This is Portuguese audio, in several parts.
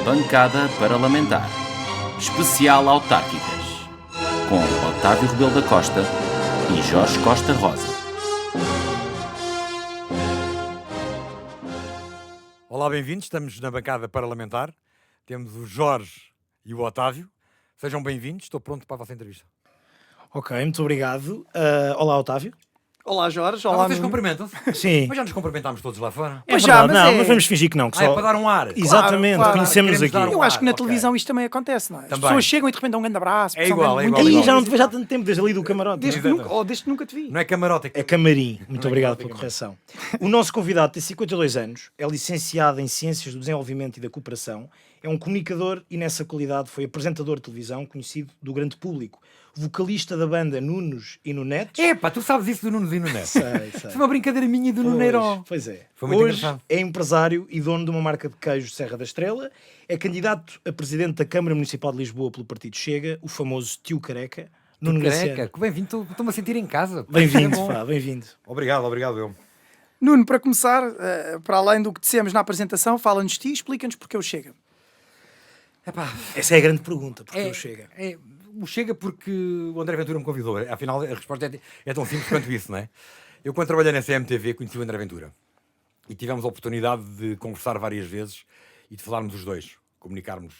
Bancada Parlamentar. Especial Autárquicas. Com Otávio Rebelo da Costa e Jorge Costa Rosa. Olá, bem-vindos. Estamos na Bancada Parlamentar. Temos o Jorge e o Otávio. Sejam bem-vindos. Estou pronto para a vossa entrevista. Ok, muito obrigado. Olá, Otávio. Olá, Jorge. Olá, Vocês Nuno. cumprimentam-se? Sim. Mas já nos cumprimentámos todos lá fora. É Pois verdade, já, mas vamos fingir que não. Que É só... para dar um ar. Exatamente, Claro, conhecemos queremos aqui. dar Eu acho que na ok. televisão isto também acontece, não é? As Também. pessoas chegam e de repente dão um grande abraço. É igual, é muito igual, E igual. já não te vejo há tanto tempo, desde ali do camarote. Desde que nunca, ou desde que nunca te vi. Não é camarote, É camarim. Muito Não é obrigado camarote, é pela correção. O nosso convidado tem 52 anos, é licenciado em Ciências do Desenvolvimento e da Cooperação, é um comunicador e, nessa qualidade, foi apresentador de televisão conhecido do grande público, vocalista da banda Nunos e Nunetes. Epá, tu sabes isso do Nunes e Nunes. Sei. Foi uma brincadeira minha e do Nuneiro. Pois é. Foi muito Hoje engraçado. é empresário e dono de uma marca de queijo Serra da Estrela, é candidato a presidente da Câmara Municipal de Lisboa pelo Partido Chega, o famoso Tio Careca. Nuno Graciano. Careca, que bem-vindo. Estou-me a sentir em casa. Bem-vindo, É bom. pá, bem-vindo. Obrigado, eu. Nuno, para começar, para além do que dissemos na apresentação, fala-nos de ti e explica-nos porque eu chego. Epá, Essa é a grande pergunta, porque ele chega. O Chega porque o André Ventura me convidou. Afinal, a resposta é tão simples quanto isso, não é? Eu, quando trabalhei na CMTV, conheci o André Ventura. E tivemos a oportunidade de conversar várias vezes e de falarmos os dois. Comunicarmos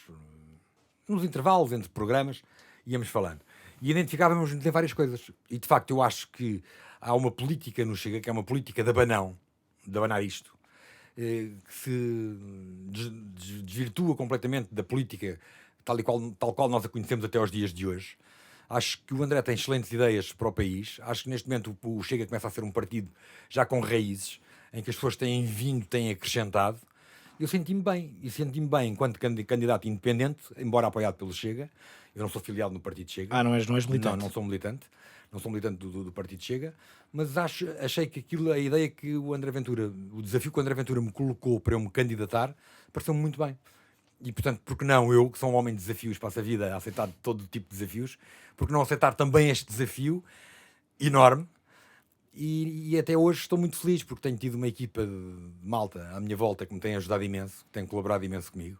nos intervalos entre programas, íamos falando. E identificávamos em várias coisas. E, de facto, eu acho que há uma política no Chega, que é uma política de abanão, de abanar isto, que se desvirtua completamente da política tal qual nós a conhecemos até aos dias de hoje. Acho que o André tem excelentes ideias para o país. Acho que neste momento o Chega começa a ser um partido já com raízes, em que as pessoas têm vindo, têm acrescentado. Eu senti-me bem, e senti-me bem enquanto candidato independente, embora apoiado pelo Chega. Eu não sou filiado no Partido Chega. Ah, não és militante? Não sou militante. Não sou militante do Partido Chega, mas achei que a ideia que o André Ventura, o desafio que o André Ventura me colocou para eu me candidatar, pareceu-me muito bem. E, portanto, porque não eu, que sou um homem de desafios, passo a vida a aceitar todo tipo de desafios, porque não aceitar também este desafio enorme? E até hoje estou muito feliz, porque tenho tido uma equipa de malta à minha volta que me tem ajudado imenso, que tem colaborado imenso comigo,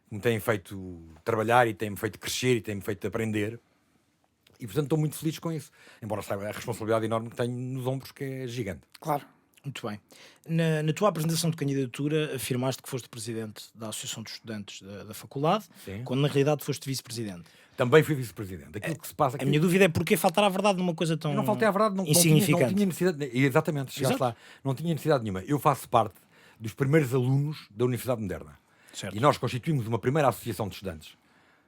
que me tem feito trabalhar e tem-me feito crescer e tem-me feito aprender. E, portanto, estou muito feliz com isso. Embora saiba a responsabilidade enorme que tenho nos ombros, que é gigante. Claro. Muito bem. Na tua apresentação de candidatura, afirmaste que foste presidente da Associação de Estudantes da faculdade, Sim. quando na realidade foste vice-presidente. Também fui vice-presidente. Aquilo que se passa A aqui... minha dúvida é porque faltar à verdade numa coisa tão Eu não faltei à verdade, não insignificante. tinha necessidade... Exatamente, chegaste lá. Não tinha necessidade nenhuma. Eu faço parte dos primeiros alunos da Universidade Moderna. Certo. E nós constituímos uma primeira associação de estudantes.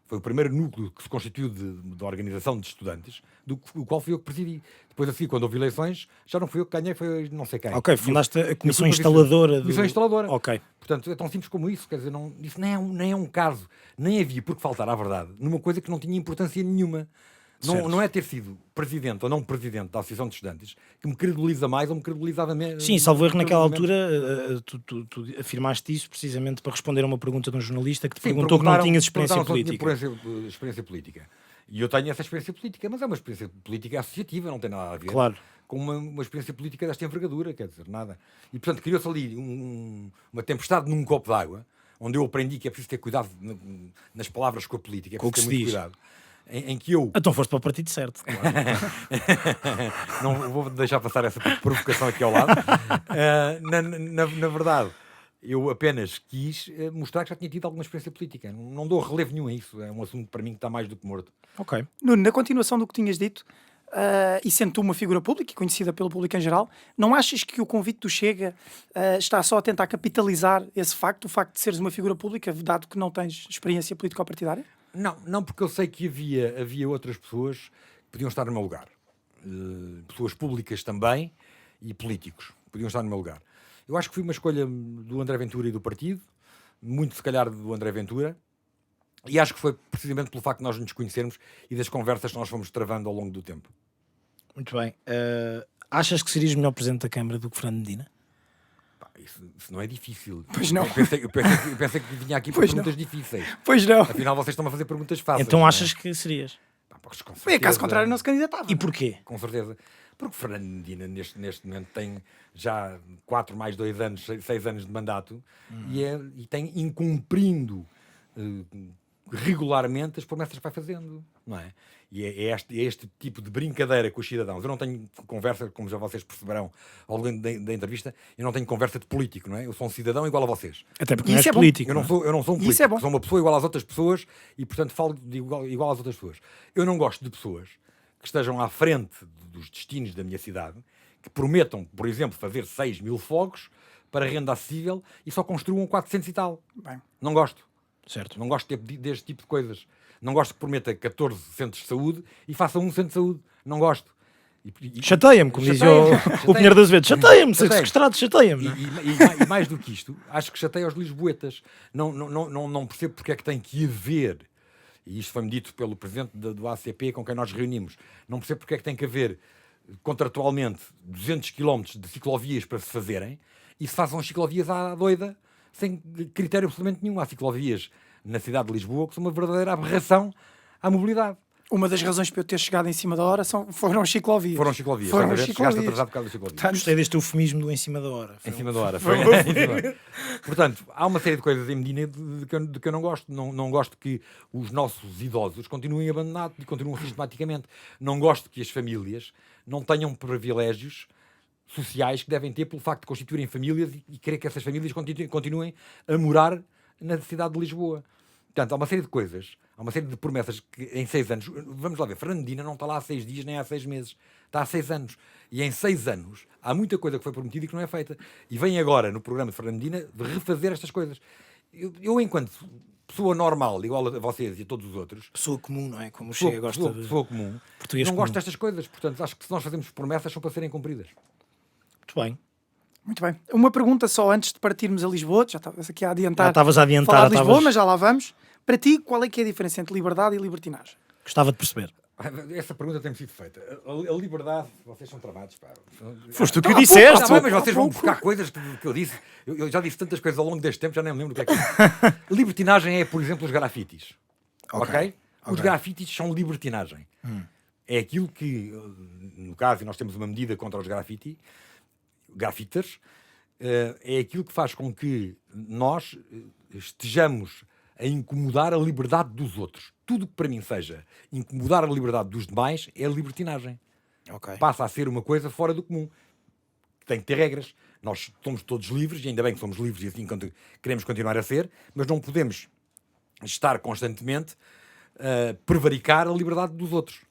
Foi o primeiro núcleo que se constituiu de organização de estudantes, do qual fui eu que presidi. Depois, assim, quando houve eleições, já não fui eu que ganhei, foi não sei quem. Ok, fundaste a comissão Eu fui para instaladora. Comissão instaladora. Ok. Portanto, é tão simples como isso. Quer dizer, isso nem é um caso. Nem havia por que faltar à verdade numa coisa que não tinha importância nenhuma. Não é ter sido presidente ou não presidente da Associação de Estudantes que me credibiliza mais ou me credibilizava menos. Sim, salvo erro, naquela altura tu afirmaste isso precisamente para responder a uma pergunta de um jornalista que te perguntou que não tinhas experiência política. Experiência política. E eu tenho essa experiência política, mas é uma experiência política associativa, não tem nada a ver Claro. com uma experiência política desta envergadura, quer dizer, nada. E, portanto, criou-se ali uma tempestade num copo d'água, onde eu aprendi que é preciso ter cuidado nas palavras com a política, é Com o preciso que ter se muito diz. cuidado. Em que eu... Então foste para o partido certo, claro. Não vou deixar passar essa provocação aqui ao lado. Na verdade, eu apenas quis mostrar que já tinha tido alguma experiência política. Não dou relevo nenhum a isso. É um assunto para mim que está mais do que morto. Ok. Nuno, na continuação do que tinhas dito, e sendo tu uma figura pública e conhecida pelo público em geral, não achas que o convite do Chega está só a tentar capitalizar esse facto, o facto de seres uma figura pública, dado que não tens experiência político-partidária? Não, porque eu sei que havia outras pessoas que podiam estar no meu lugar. Pessoas públicas também e políticos podiam estar no meu lugar. Eu acho que foi uma escolha do André Ventura e do partido, muito se calhar do André Ventura, e acho que foi precisamente pelo facto de nós nos conhecermos e das conversas que nós fomos travando ao longo do tempo. Muito bem. Achas que serias melhor presidente da Câmara do que Fernando Medina? Isso não é difícil. Pois não. Eu pensei que vinha aqui para Pois perguntas difíceis. Pois não. Afinal, vocês estão a fazer perguntas fáceis. Então não é? achas que serias? Pois, com Bem, certeza. caso contrário, não se candidatava. E porquê? Com certeza. Porque Fernando Medina, neste momento, tem já 4 mais 2 anos, 6 anos de mandato e tem incumprindo regularmente as promessas que vai fazendo, não é? E é este tipo de brincadeira com os cidadãos. Eu não tenho conversa, como já vocês perceberão ao longo da entrevista, eu não tenho conversa de político, não é? Eu sou um cidadão igual a vocês. Até porque não és Isso é bom. político. Eu não sou um político, Isso é bom. sou uma pessoa igual às outras pessoas e, portanto, falo igual às outras pessoas. Eu não gosto de pessoas que estejam à frente dos destinos da minha cidade, que prometam, por exemplo, fazer 6.000 fogos para renda acessível e só construam 400 e tal. Bem, Não gosto. Certo. Não gosto deste tipo de coisas. Não gosto que prometa 14 centros de saúde e faça um centro de saúde. Não gosto. Chateia-me, como dizia o Pinheiro das Azevedo. Chateia-me, ser sequestrado, chateia-me. Não é? E mais do que isto, acho que chateia os lisboetas. Não percebo porque é que tem que haver, e isto foi-me dito pelo presidente do ACP com quem nós reunimos, não percebo porque é que tem que haver contratualmente 200 km de ciclovias para se fazerem e se façam as ciclovias à doida sem critério absolutamente nenhum. Há ciclovias na cidade de Lisboa que são uma verdadeira aberração à mobilidade. uma das razões para eu ter chegado em cima da hora foram as ciclovias. Foram ciclovias. Foram Chegaste ciclovias. atrasado por causa das ciclovias. Gostei deste eufemismo do em cima da hora. Em cima da hora. Portanto, há uma série de coisas em Medina de que eu não gosto. Não gosto que os nossos idosos continuem abandonados e continuem sistematicamente. Não gosto que as famílias não tenham privilégios sociais que devem ter pelo facto de constituírem famílias e querer que essas famílias continuem a morar na cidade de Lisboa. Portanto, há uma série de coisas, há uma série de promessas que em 6 anos... Vamos lá ver, Fernando Medina não está lá há 6 dias nem há 6 meses. Está há 6 anos. E em 6 anos há muita coisa que foi prometida e que não é feita. E vem agora, no programa de Fernando Medina, de refazer estas coisas. Eu enquanto pessoa normal, igual a vocês e a todos os outros... Pessoa comum, não é? Como o Chega gosta de... Pessoa comum. Português não comum. gosto destas coisas. Portanto, acho que se nós fazemos promessas são para serem cumpridas. Muito bem. Muito bem. Uma pergunta só antes de partirmos a Lisboa. Já estavas aqui a adiantar. Já estavas a adiantar. Falar de Lisboa, mas já lá vamos. Para ti, qual é que é a diferença entre liberdade e libertinagem? Gostava de perceber. Essa pergunta tem sido feita. A liberdade, vocês são tramados, pá. Foste tu que o disseste. Tá bem, mas vocês vão buscar coisas que eu disse. Eu já disse tantas coisas ao longo deste tempo, já nem me lembro do que é. Libertinagem é, por exemplo, os grafites. Ok? Os grafites são libertinagem. É aquilo que, no caso, e nós temos uma medida contra os grafiters, é aquilo que faz com que nós estejamos a incomodar a liberdade dos outros. Tudo que para mim seja incomodar a liberdade dos demais é libertinagem. Ok. Passa a ser uma coisa fora do comum. Tem que ter regras. Nós somos todos livres, e ainda bem que somos livres e assim queremos continuar a ser, mas não podemos estar constantemente a prevaricar a liberdade dos outros.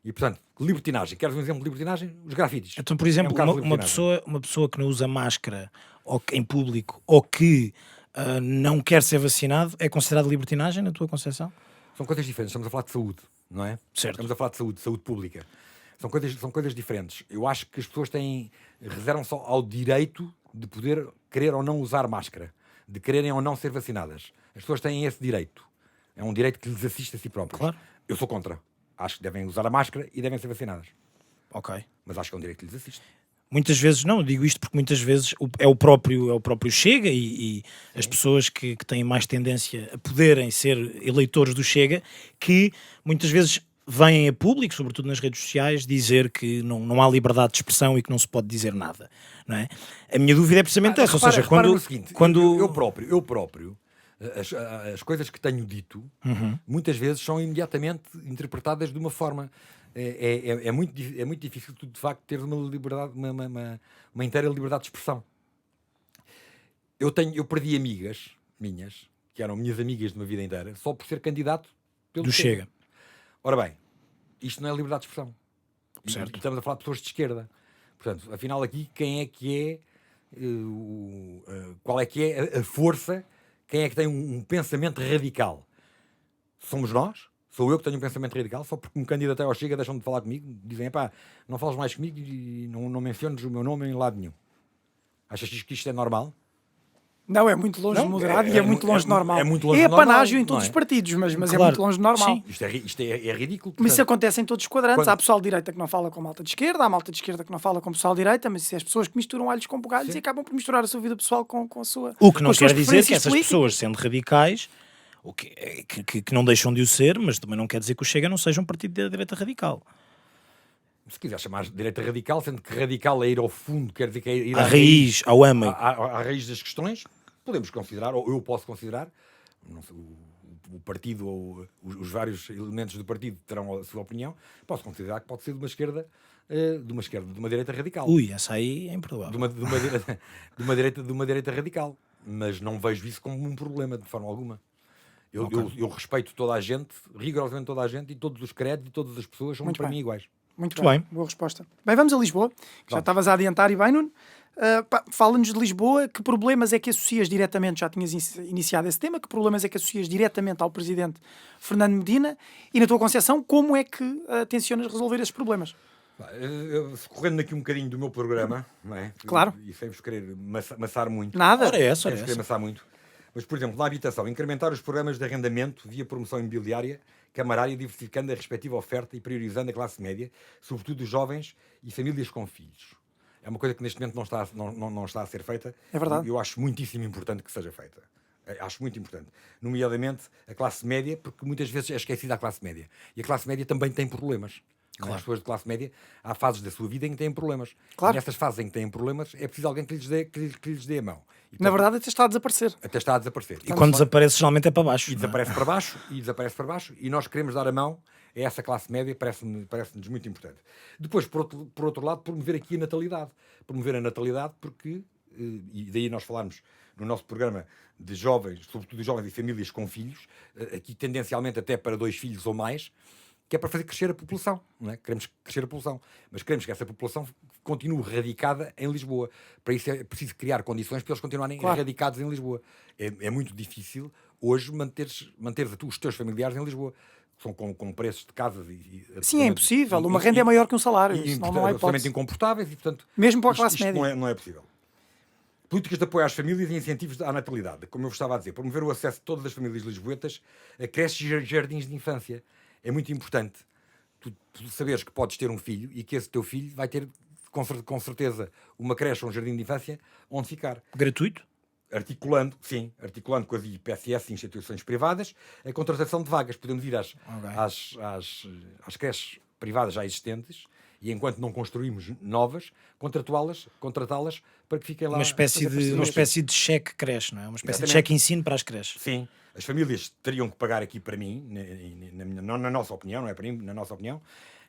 E, portanto, libertinagem. Queres um exemplo de libertinagem? Os grafites. Então, por exemplo, É um caso de uma pessoa que não usa máscara em público ou que não quer ser vacinado é considerado libertinagem, na tua concepção? São coisas diferentes. Estamos a falar de saúde, não é? Certo. Estamos a falar de saúde pública. São coisas diferentes. Eu acho que as pessoas reservam só ao direito de poder querer ou não usar máscara, de quererem ou não ser vacinadas. As pessoas têm esse direito. É um direito que lhes assiste a si próprios. Claro. Eu sou contra. Acho que devem usar a máscara e devem ser vacinadas. Ok. Mas acho que é um direito que lhes assiste. Muitas vezes, não, eu digo isto porque muitas vezes é o próprio Chega e as pessoas que têm mais tendência a poderem ser eleitores do Chega, que muitas vezes vêm a público, sobretudo nas redes sociais, dizer que não há liberdade de expressão e que não se pode dizer nada, não é? A minha dúvida é precisamente essa, ou seja, repara no seguinte, quando... Eu próprio as coisas que tenho dito, muitas vezes são imediatamente interpretadas de uma forma... É muito difícil tu, de facto, teres uma liberdade, uma inteira liberdade de expressão. Eu perdi amigas minhas, que eram minhas amigas de uma vida inteira, só por ser candidato pelo do Chega. Ora bem, isto não é liberdade de expressão. Certo. E estamos a falar de pessoas de esquerda. Portanto, afinal aqui, quem é que é... qual é que é a força? Quem é que tem um pensamento radical? Somos nós? Sou eu que tenho um pensamento radical? Só porque me candidatei ao Chega deixam de falar comigo? Dizem, pá, não fales mais comigo e não menciones o meu nome em lado nenhum. Achas que isto é normal? Não, é muito longe de moderado e é muito longe de normal. É muito longe é de normal, panágio em não todos é? os partidos, mas é Claro. muito longe de normal. Sim. Isto é ridículo. Mas isso portanto. acontece em todos os quadrantes. Quando- Há pessoal de direita que não fala com malta de esquerda, há malta de esquerda que não fala com pessoal de direita, mas isso é as pessoas que misturam alhos com bugalhos Sim. e acabam por misturar a sua vida pessoal com a sua. O que não com as suas quer dizer que preferências essas políticas. pessoas, sendo radicais, que não deixam de o ser, mas também não quer dizer que o Chega não seja um partido da direita radical. Se quiser chamar de direita radical, sendo que radical é ir ao fundo, quer dizer que é ir A raiz, ao âmago. à raiz das questões, podemos considerar, ou eu posso considerar, não sei, o o partido ou os vários elementos do partido terão a sua opinião, posso considerar que pode ser de uma esquerda, de uma direita radical. Ui, essa aí é improvável. De uma direita radical. Mas não vejo isso como um problema, de forma alguma. Eu respeito toda a gente, rigorosamente toda a gente, e todos os credos e todas as pessoas são Muito para bem. mim iguais. Muito Muito bem. bem. Boa resposta. Bem, vamos a Lisboa. Já estavas a adiantar e bem, Nuno. Fala-nos de Lisboa. Que problemas é que associas diretamente, já tinhas iniciado esse tema, que problemas é que associas diretamente ao presidente Fernando Medina e, na tua concepção, como é que tencionas resolver esses problemas? Correndo aqui um bocadinho do meu programa, não é? Claro. E sem vos querer maçar muito. Nada. Ora, essa. Sem vos querer maçar muito. Mas, por exemplo, na habitação, incrementar os programas de arrendamento via promoção imobiliária, camarária, diversificando a respectiva oferta e priorizando a classe média, sobretudo os jovens e famílias com filhos. É uma coisa que neste momento não está a ser feita. É verdade. Eu acho muitíssimo importante que seja feita. Acho muito importante. Nomeadamente a classe média, porque muitas vezes é esquecida a classe média. E a classe média também tem problemas. Claro. As pessoas de classe média, há fases da sua vida em que têm problemas. Claro. E nessas fases em que têm problemas, é preciso alguém que lhes dê a mão. E, Na verdade, até está a desaparecer. até está a desaparecer. E quando desaparece, geralmente é para baixo. E desaparece para baixo, e nós queremos dar a mão a essa classe média, parece-nos muito importante. Depois, por outro lado, promover aqui a natalidade. Promover a natalidade porque, e daí nós falarmos no nosso programa de jovens, sobretudo de jovens e famílias com filhos, aqui tendencialmente até para 2 filhos ou mais, que é para fazer crescer a população, não é? Queremos crescer a população, mas queremos que essa população continue radicada em Lisboa. Para isso é preciso criar condições para eles continuarem radicados em Lisboa. É muito difícil hoje manteres os teus familiares em Lisboa. São com preços de casas Sim, é impossível. Uma renda é maior que um salário. Senão não há absolutamente hipótese. incomportáveis e, portanto, Mesmo para a classe isto média. não é possível. Políticas de apoio às famílias e incentivos à natalidade. Como eu vos estava a dizer, promover o acesso de todas as famílias lisboetas a creches e jardins de infância. É muito importante tu saberes que podes ter um filho e que esse teu filho vai ter, com certeza, uma creche ou um jardim de infância onde ficar. Gratuito? Articulando com as IPSS, instituições privadas, a contratação de vagas. Podemos ir às creches privadas já existentes e, enquanto não construímos novas, contratá-las para que fiquem lá. Uma espécie de cheque creche, não é? Uma espécie de Exatamente. cheque ensino para as creches. Sim, as famílias teriam que pagar aqui para mim, na nossa opinião, não é para mim, na nossa opinião,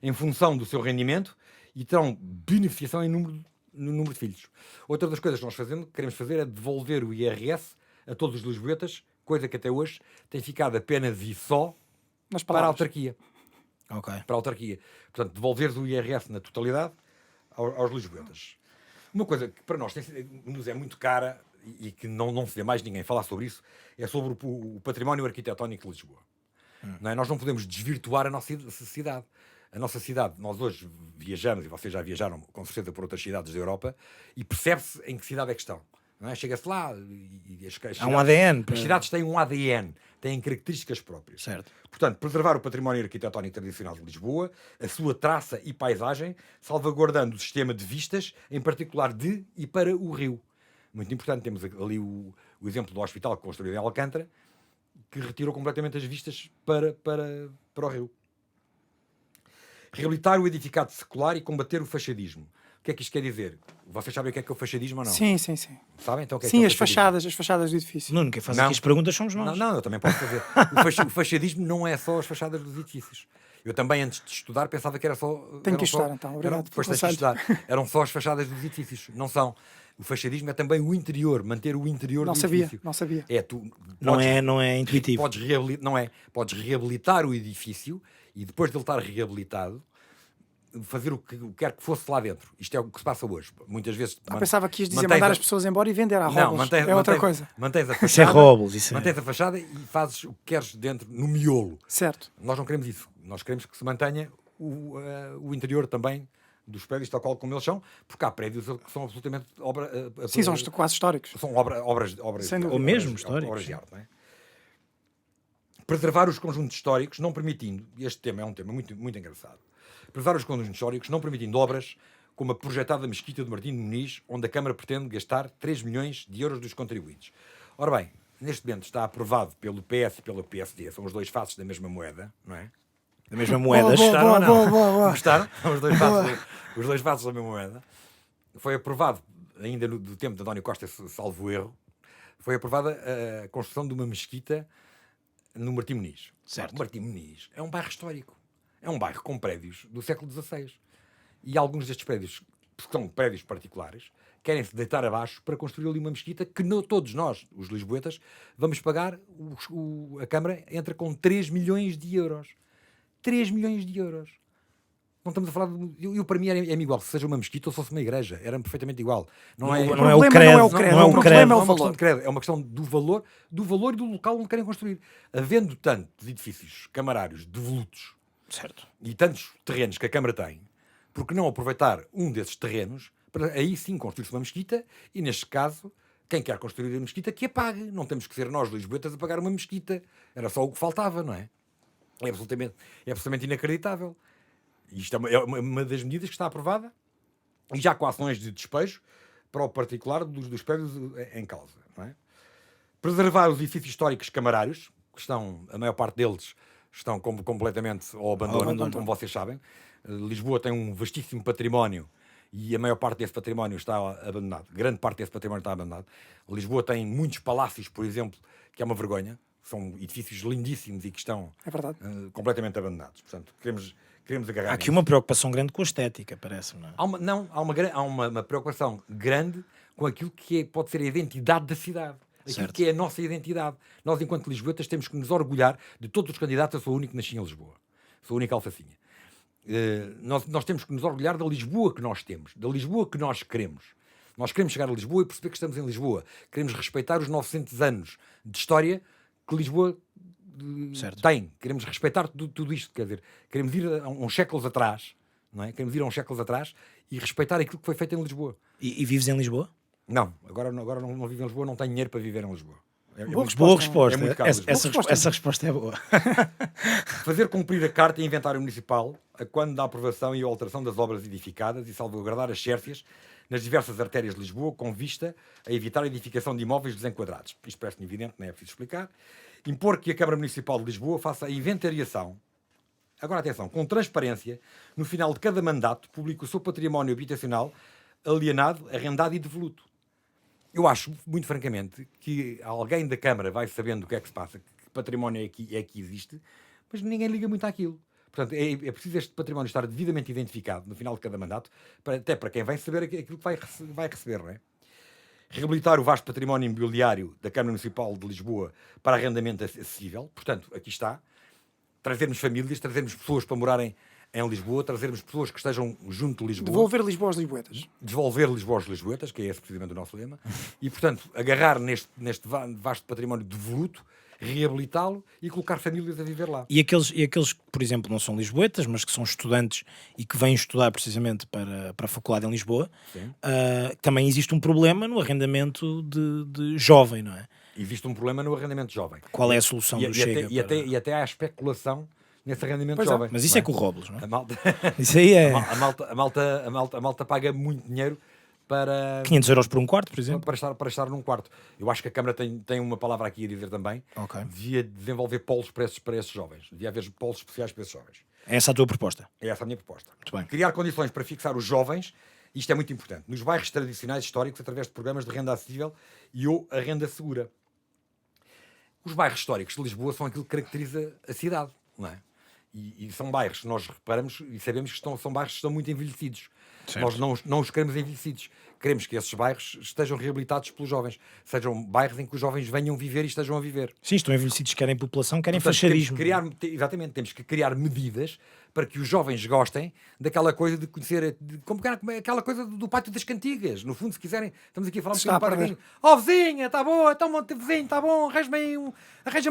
em função do seu rendimento e terão beneficiação no número de filhos. Outra das coisas que nós queremos fazer é devolver o IRS a todos os lisboetas, coisa que até hoje tem ficado apenas e só Nas para a palavras. autarquia. Ok. Para a autarquia. Portanto, devolveres o IRS na totalidade aos lisboetas. Uma coisa que para nós nos é muito cara e que não se vê mais ninguém falar sobre isso é sobre o património arquitetónico de Lisboa. Não é? Nós não podemos desvirtuar a nossa cidade. A nossa cidade, nós hoje viajamos, e vocês já viajaram com certeza por outras cidades da Europa, e percebe-se em que cidade é que estão. Não é? Chega-se lá e Há um ADN. As cidades têm um ADN, têm características próprias. Certo. Portanto, preservar o património arquitetónico tradicional de Lisboa, a sua traça e paisagem, salvaguardando o sistema de vistas, em particular de e para o rio. Muito importante, temos ali o exemplo do hospital construído em Alcântara, que retirou completamente as vistas para o rio. Reabilitar o edificado secular e combater o fachadismo. O que é que isto quer dizer? Vocês sabem o que é o fachadismo ou não? Sim. Sabem? Então, o que é Sim, que é o as fachadas do edifício. Nuno, quem faz Não. aqui as perguntas somos nós. Não, eu também posso fazer. O fachadismo não é só as fachadas dos edifícios. Eu também, antes de estudar, pensava que era só... Tenho que estudar, então. Obrigado Depois pelo tens que estudar. Eram só as fachadas dos edifícios. Não são. O fachadismo é também o interior, manter o interior do edifício. Não sabia. Não é intuitivo. Podes reabilitar o edifício e depois de ele estar reabilitado, fazer o que quer que fosse lá dentro. Isto é o que se passa hoje. Muitas vezes... Pensava que ias dizer mandar as pessoas embora e vender à Robles. É outra coisa. Mantens a fachada, Isso é Robles. mantens a fachada e fazes o que queres dentro, no miolo. Certo. Nós não queremos isso. Nós queremos que se mantenha o interior também dos prédios, tal qual como eles são, porque há prédios que são absolutamente Sim, são quase históricos. são obras Sem dúvida. Ou mesmo obras históricos. de arte, não é? Preservar os conjuntos históricos, não permitindo, e este tema é um tema muito, muito engraçado, preservar os conjuntos históricos, não permitindo obras como a projetada Mesquita de Martim de Muniz, onde a Câmara pretende gastar 3 milhões de euros dos contribuintes. Ora bem, neste momento está aprovado pelo PS e pelo PSD, são os dois faces da mesma moeda, não é? Da mesma moeda. Gostaram ou não? Boa. Gostaram? São os dois faces da mesma moeda. Foi aprovado, ainda do tempo de António Costa, salvo erro, foi aprovada a construção de uma mesquita no Martim Moniz. Certo. Martim Moniz é um bairro histórico. É um bairro com prédios do século XVI. E alguns destes prédios, que são prédios particulares, querem-se deitar abaixo para construir ali uma mesquita que todos nós, os lisboetas, vamos pagar. A Câmara entra com 3 milhões de euros. 3 milhões de euros. Não estamos a falar de... Para mim é igual, se seja uma mesquita ou se fosse uma igreja. Era perfeitamente igual. Não é o credo. Não é o credo. Não é o problema credo. Não é uma questão de credo, é uma questão do valor e do local onde querem construir. Havendo tantos edifícios camarários devolutos Certo. e tantos terrenos que a Câmara tem, por que não aproveitar um desses terrenos para aí sim construir-se uma mesquita e, neste caso, quem quer construir a mesquita que a pague. Não temos que ser nós, lisboetas, a pagar uma mesquita. Era só o que faltava, não é? É absolutamente inacreditável. Isto é uma das medidas que está aprovada e já com ações de despejo para o particular dos prédios em causa. Não é? Preservar os edifícios históricos camarários, que estão, a maior parte deles estão completamente ao abandono, como vocês sabem. Lisboa tem um vastíssimo património e a maior parte desse património está abandonado. Grande parte desse património está abandonado. Lisboa tem muitos palácios, por exemplo, que é uma vergonha. São edifícios lindíssimos e que estão completamente abandonados. Portanto, queremos agarrar. Há aqui uma preocupação grande com a estética, parece-me, não é? Há uma preocupação grande com aquilo que pode ser a identidade da cidade. Aquilo que é a nossa identidade. Nós, enquanto lisboetas, temos que nos orgulhar de todos os candidatos. Eu sou o único que nasci em Lisboa. Sou o único alfacinha. Nós temos que nos orgulhar da Lisboa que nós temos, da Lisboa que nós queremos. Nós queremos chegar a Lisboa e perceber que estamos em Lisboa. Queremos respeitar os 900 anos de história que Lisboa tem. Queremos respeitar tudo isto. Quer dizer, queremos ir a uns séculos atrás, não é? Queremos ir a uns séculos atrás e respeitar aquilo que foi feito em Lisboa. E vives em Lisboa? Não, agora não vivo em Lisboa, não tenho dinheiro para viver em Lisboa. Boa resposta. É muito caro, Essa resposta é boa. Fazer cumprir a Carta e Inventário Municipal a quando da aprovação e alteração das obras edificadas e salvaguardar as xércias nas diversas artérias de Lisboa com vista a evitar a edificação de imóveis desenquadrados. Isto parece-me evidente, não é preciso explicar. Impor que a Câmara Municipal de Lisboa faça a inventariação, agora atenção, com transparência, no final de cada mandato, publique o seu património habitacional alienado, arrendado e devoluto. Eu acho, muito francamente, que alguém da Câmara vai sabendo o que é que se passa, que património é que existe, mas ninguém liga muito àquilo. Portanto, é preciso este património estar devidamente identificado no final de cada mandato, até para quem vai saber aquilo que vai receber, não é? Reabilitar o vasto património imobiliário da Câmara Municipal de Lisboa para arrendamento acessível. Portanto, aqui está. Trazermos famílias, trazermos pessoas para morarem em Lisboa, trazermos pessoas que estejam junto de Lisboa. Devolver Lisboa aos lisboetas. Devolver Lisboa aos lisboetas, que é esse precisamente o nosso lema. E, portanto, agarrar neste vasto património devoluto, reabilitá-lo e colocar famílias a viver lá. E aqueles que, por exemplo, não são lisboetas, mas que são estudantes e que vêm estudar precisamente para a faculdade em Lisboa, também existe um problema no arrendamento de jovem, não é? Existe um problema no arrendamento jovem. Qual é a solução do Chega? E até há especulação nesse arrendamento jovem. Mas isso é com o Robles, não é? A malta, Isso aí é a malta paga muito dinheiro para 500 euros por um quarto, por exemplo. Para estar num quarto. Eu acho que a Câmara tem uma palavra aqui a dizer também. Ok. Devia desenvolver polos para esses jovens. Devia haver polos especiais para esses jovens. É essa a tua proposta? É essa a minha proposta. Muito bem. Criar condições para fixar os jovens, isto é muito importante, nos bairros tradicionais históricos através de programas de renda acessível ou a renda segura. Os bairros históricos de Lisboa são aquilo que caracteriza a cidade, não é? E são bairros que nós reparamos e sabemos que são bairros que estão muito envelhecidos. Certo. Nós não os queremos envelhecidos. Queremos que esses bairros estejam reabilitados pelos jovens. Sejam bairros em que os jovens venham viver e estejam a viver. Sim, estão envelhecidos, querem população, querem Portanto, facharismo. Temos que criar medidas para que os jovens gostem daquela coisa de conhecer, como aquela coisa do pátio das cantigas. No fundo, se quiserem, estamos aqui a falar um bocadinho para alguém. Oh, vizinha, está boa, então, vizinho, está bom, arranja-me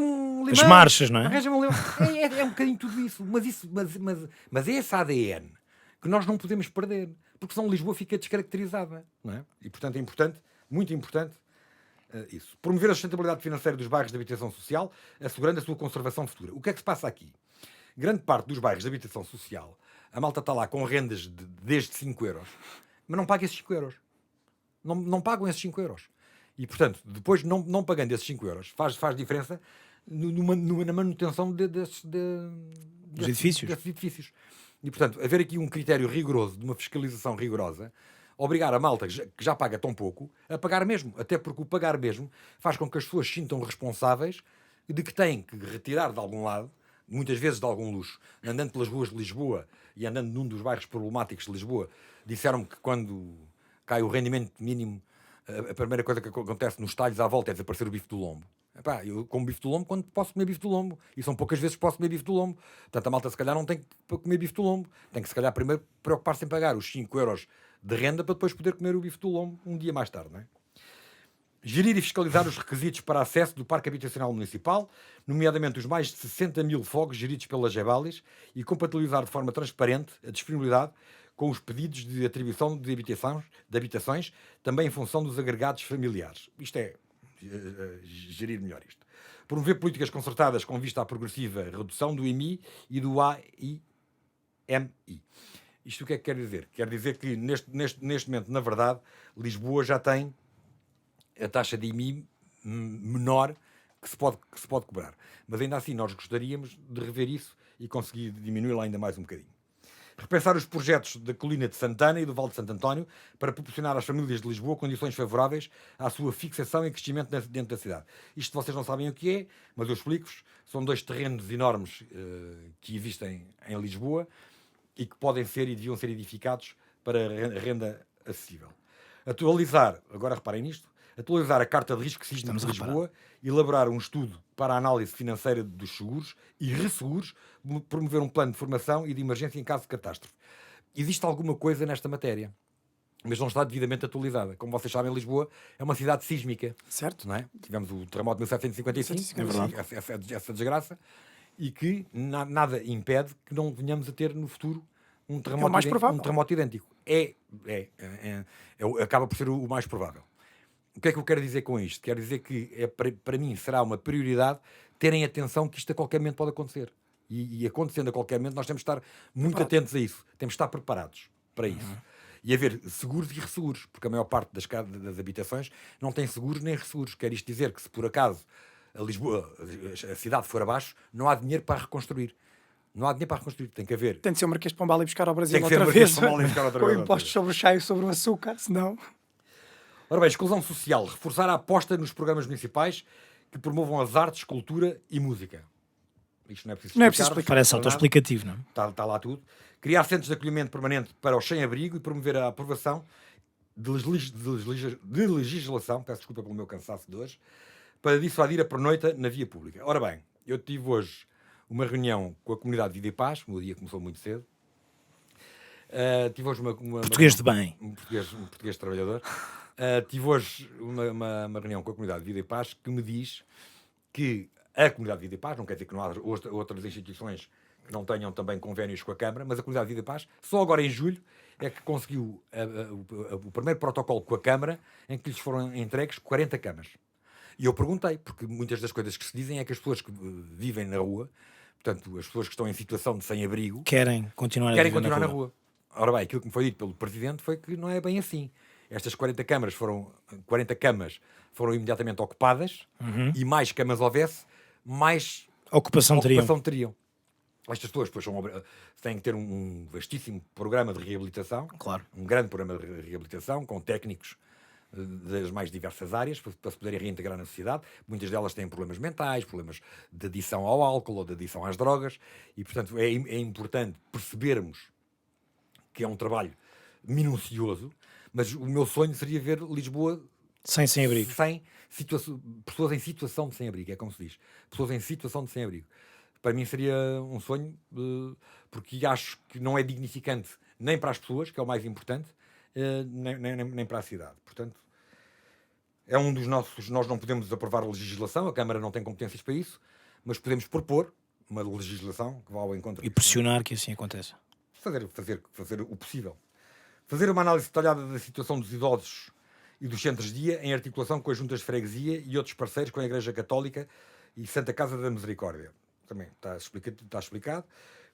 um limão. As marchas, não é? Arranja-me um limão. É um bocadinho tudo isso. Mas é esse ADN que nós não podemos perder, porque senão Lisboa fica descaracterizada, não é? E, portanto, é importante, muito importante, isso. Promover a sustentabilidade financeira dos bairros de habitação social, assegurando a sua conservação futura. O que é que se passa aqui? Grande parte dos bairros de habitação social, a malta está lá com rendas desde 5 euros, mas não paga esses 5 euros. Não pagam esses 5 euros. E, portanto, depois, não pagando esses 5 euros, faz diferença na manutenção desses edifícios. E, portanto, haver aqui um critério rigoroso, de uma fiscalização rigorosa, obrigar a malta que já paga tão pouco a pagar mesmo. Até porque o pagar mesmo faz com que as pessoas se sintam responsáveis de que têm que retirar de algum lado, muitas vezes de algum luxo, andando pelas ruas de Lisboa e andando num dos bairros problemáticos de Lisboa, disseram-me que quando cai o rendimento mínimo, a primeira coisa que acontece nos talhos à volta é desaparecer o bife do lombo. Epá, eu como bife do lombo quando posso comer bife do lombo, e são poucas vezes que posso comer bife do lombo. Portanto, a malta se calhar não tem que comer bife do lombo, tem que se calhar primeiro preocupar-se em pagar os 5 euros de renda para depois poder comer o bife do lombo um dia mais tarde, não é? Gerir e fiscalizar os requisitos para acesso do Parque Habitacional Municipal, nomeadamente os mais de 60.000 fogos geridos pela Gebalis, e compatibilizar de forma transparente a disponibilidade com os pedidos de atribuição de habitações, também em função dos agregados familiares. Isto é gerir melhor isto. Promover políticas concertadas com vista à progressiva redução do IMI e do AIMI. Isto o que é que quer dizer? Quer dizer que neste momento, na verdade, Lisboa já tem a taxa de IMI menor que se pode cobrar. Mas ainda assim nós gostaríamos de rever isso e conseguir diminuí-la ainda mais um bocadinho. Repensar os projetos da Colina de Santana e do Vale de Santo António para proporcionar às famílias de Lisboa condições favoráveis à sua fixação e crescimento dentro da cidade. Isto vocês não sabem o que é, mas eu explico-vos. São 2 terrenos enormes que existem em Lisboa e que podem ser e deviam ser edificados para renda acessível. Atualizar, agora reparem nisto, atualizar a Carta de Risco Sísmico de Lisboa, elaborar um estudo para a análise financeira dos seguros e resseguros, promover um plano de formação e de emergência em caso de catástrofe. Existe alguma coisa nesta matéria, mas não está devidamente atualizada. Como vocês sabem, Lisboa é uma cidade sísmica. Certo. Não é? Tivemos o terremoto de 1755, É verdade. essa desgraça, e que nada impede que não venhamos a ter no futuro um terremoto idêntico. Acaba por ser o mais provável. O que é que eu quero dizer com isto? Quero dizer que para mim será uma prioridade terem atenção que isto a qualquer momento pode acontecer. E acontecendo a qualquer momento, nós temos de estar muito atentos a isso. Temos de estar preparados para isso. E haver seguros e resseguros, porque a maior parte das habitações não tem seguros nem resseguros. Quer isto dizer que se por acaso a cidade for abaixo, não há dinheiro para reconstruir. Não há dinheiro para reconstruir. Tem que haver. Tem de ser o Marquês de Pombal e buscar ao Brasil Tem que ser outra o Marquês vez. de Pombal e buscar outra Com vez. impostos sobre o chá e sobre o açúcar, senão... Ora bem, exclusão social. Reforçar a aposta nos programas municipais que promovam as artes, cultura e música. Isto não é preciso explicar. Parece autoexplicativo, não é? Está lá tudo. Criar centros de acolhimento permanente para os sem-abrigo e promover a aprovação de legislação, peço desculpa pelo meu cansaço de hoje, para dissuadir a pernoita na via pública. Ora bem, eu tive hoje uma reunião com a comunidade Vida e Paz, o meu dia começou muito cedo. Tive hoje Português de bem. Um português trabalhador. Tive hoje uma reunião com a comunidade Vida e Paz que me diz que a comunidade Vida e Paz, não quer dizer que não há outras instituições que não tenham também convénios com a Câmara, mas a comunidade Vida e Paz, só agora em julho, é que conseguiu o primeiro protocolo com a Câmara em que lhes foram entregues 40 camas. E eu perguntei, porque muitas das coisas que se dizem é que as pessoas que vivem na rua, portanto, as pessoas que estão em situação de sem-abrigo, querem continuar na rua. Ora bem, aquilo que me foi dito pelo Presidente foi que não é bem assim. Estas 40 camas foram imediatamente ocupadas e mais camas houvesse, mais ocupação teriam. Estas pessoas depois têm que ter um vastíssimo programa de reabilitação, claro. Um grande programa de reabilitação, com técnicos das mais diversas áreas, para se poderem reintegrar na sociedade. Muitas delas têm problemas mentais, problemas de adição ao álcool ou de adição às drogas, e portanto é importante percebermos que é um trabalho minucioso, mas o meu sonho seria ver Lisboa sem-abrigo. Pessoas em situação de sem-abrigo, é como se diz. Pessoas em situação de sem-abrigo. Para mim seria um sonho, porque acho que não é dignificante nem para as pessoas, que é o mais importante, nem para a cidade. Portanto, é um dos nossos... Nós não podemos aprovar a legislação, a Câmara não tem competências para isso, mas podemos propor uma legislação que vá ao encontro. E pressionar que assim aconteça. Fazer o possível. Fazer uma análise detalhada da situação dos idosos e dos centros de dia em articulação com as juntas de freguesia e outros parceiros, com a Igreja Católica e Santa Casa da Misericórdia. Também está explicado.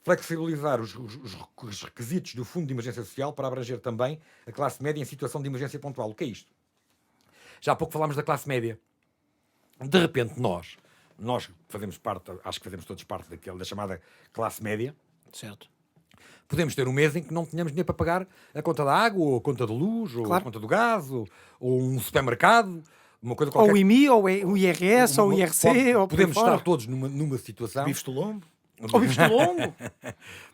Flexibilizar os requisitos do Fundo de Emergência Social para abranger também a classe média em situação de emergência pontual. O que é isto? Já há pouco falámos da classe média. De repente nós fazemos parte, acho que fazemos todos parte da chamada classe média. Certo. Podemos ter um mês em que não tenhamos dinheiro para pagar a conta da água, ou a conta de luz, ou claro. a conta do gás, ou um supermercado, uma coisa Ou qualquer. o IMI, ou o IRS, ou o IRC, ou por aí podemos fora. estar todos numa situação. Bifes do lombo. Ou Bifes do Longo.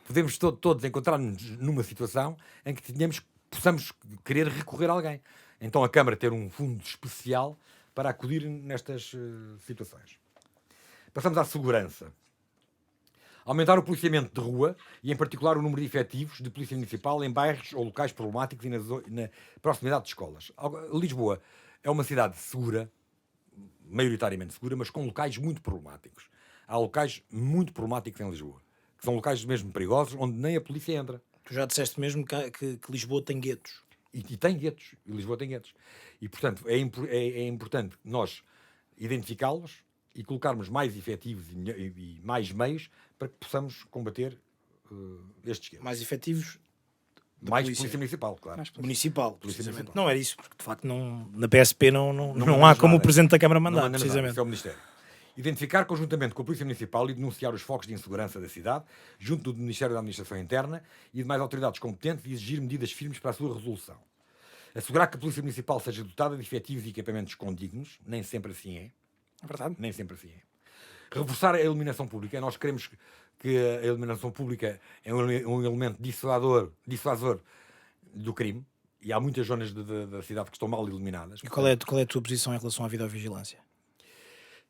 Podemos todos encontrar-nos numa situação em que possamos querer recorrer a alguém. Então a Câmara ter um fundo especial para acudir nestas situações. Passamos à segurança. Aumentar o policiamento de rua e, em particular, o número de efetivos de polícia municipal em bairros ou locais problemáticos e na proximidade de escolas. Lisboa é uma cidade segura, maioritariamente segura, mas com locais muito problemáticos. Há locais muito problemáticos em Lisboa, que são locais mesmo perigosos, onde nem a polícia entra. Tu já disseste mesmo que Lisboa tem guetos. E tem guetos. E Lisboa tem guetos. E, portanto, é importante nós identificá-los e colocarmos mais efetivos e mais meios para que possamos combater estes guetos. Mais efetivos Mais polícia municipal, claro. municipal, Polícia precisamente. municipal. Não era isso, porque de facto na PSP não há mandamos como nada. o Presidente da Câmara Não mandar, mandamos nada, precisamente. isso é o Ministério. Identificar conjuntamente com a Polícia Municipal e denunciar os focos de insegurança da cidade, junto do Ministério da Administração Interna e demais autoridades competentes e exigir medidas firmes para a sua resolução. Assegurar que a Polícia Municipal seja dotada de efetivos e equipamentos condignos, nem sempre assim é. É verdade. Nem sempre assim é. Reforçar a iluminação pública. Nós queremos que a iluminação pública é um elemento dissuasor do crime. E há muitas zonas da cidade que estão mal iluminadas. E qual é a tua posição em relação à videovigilância?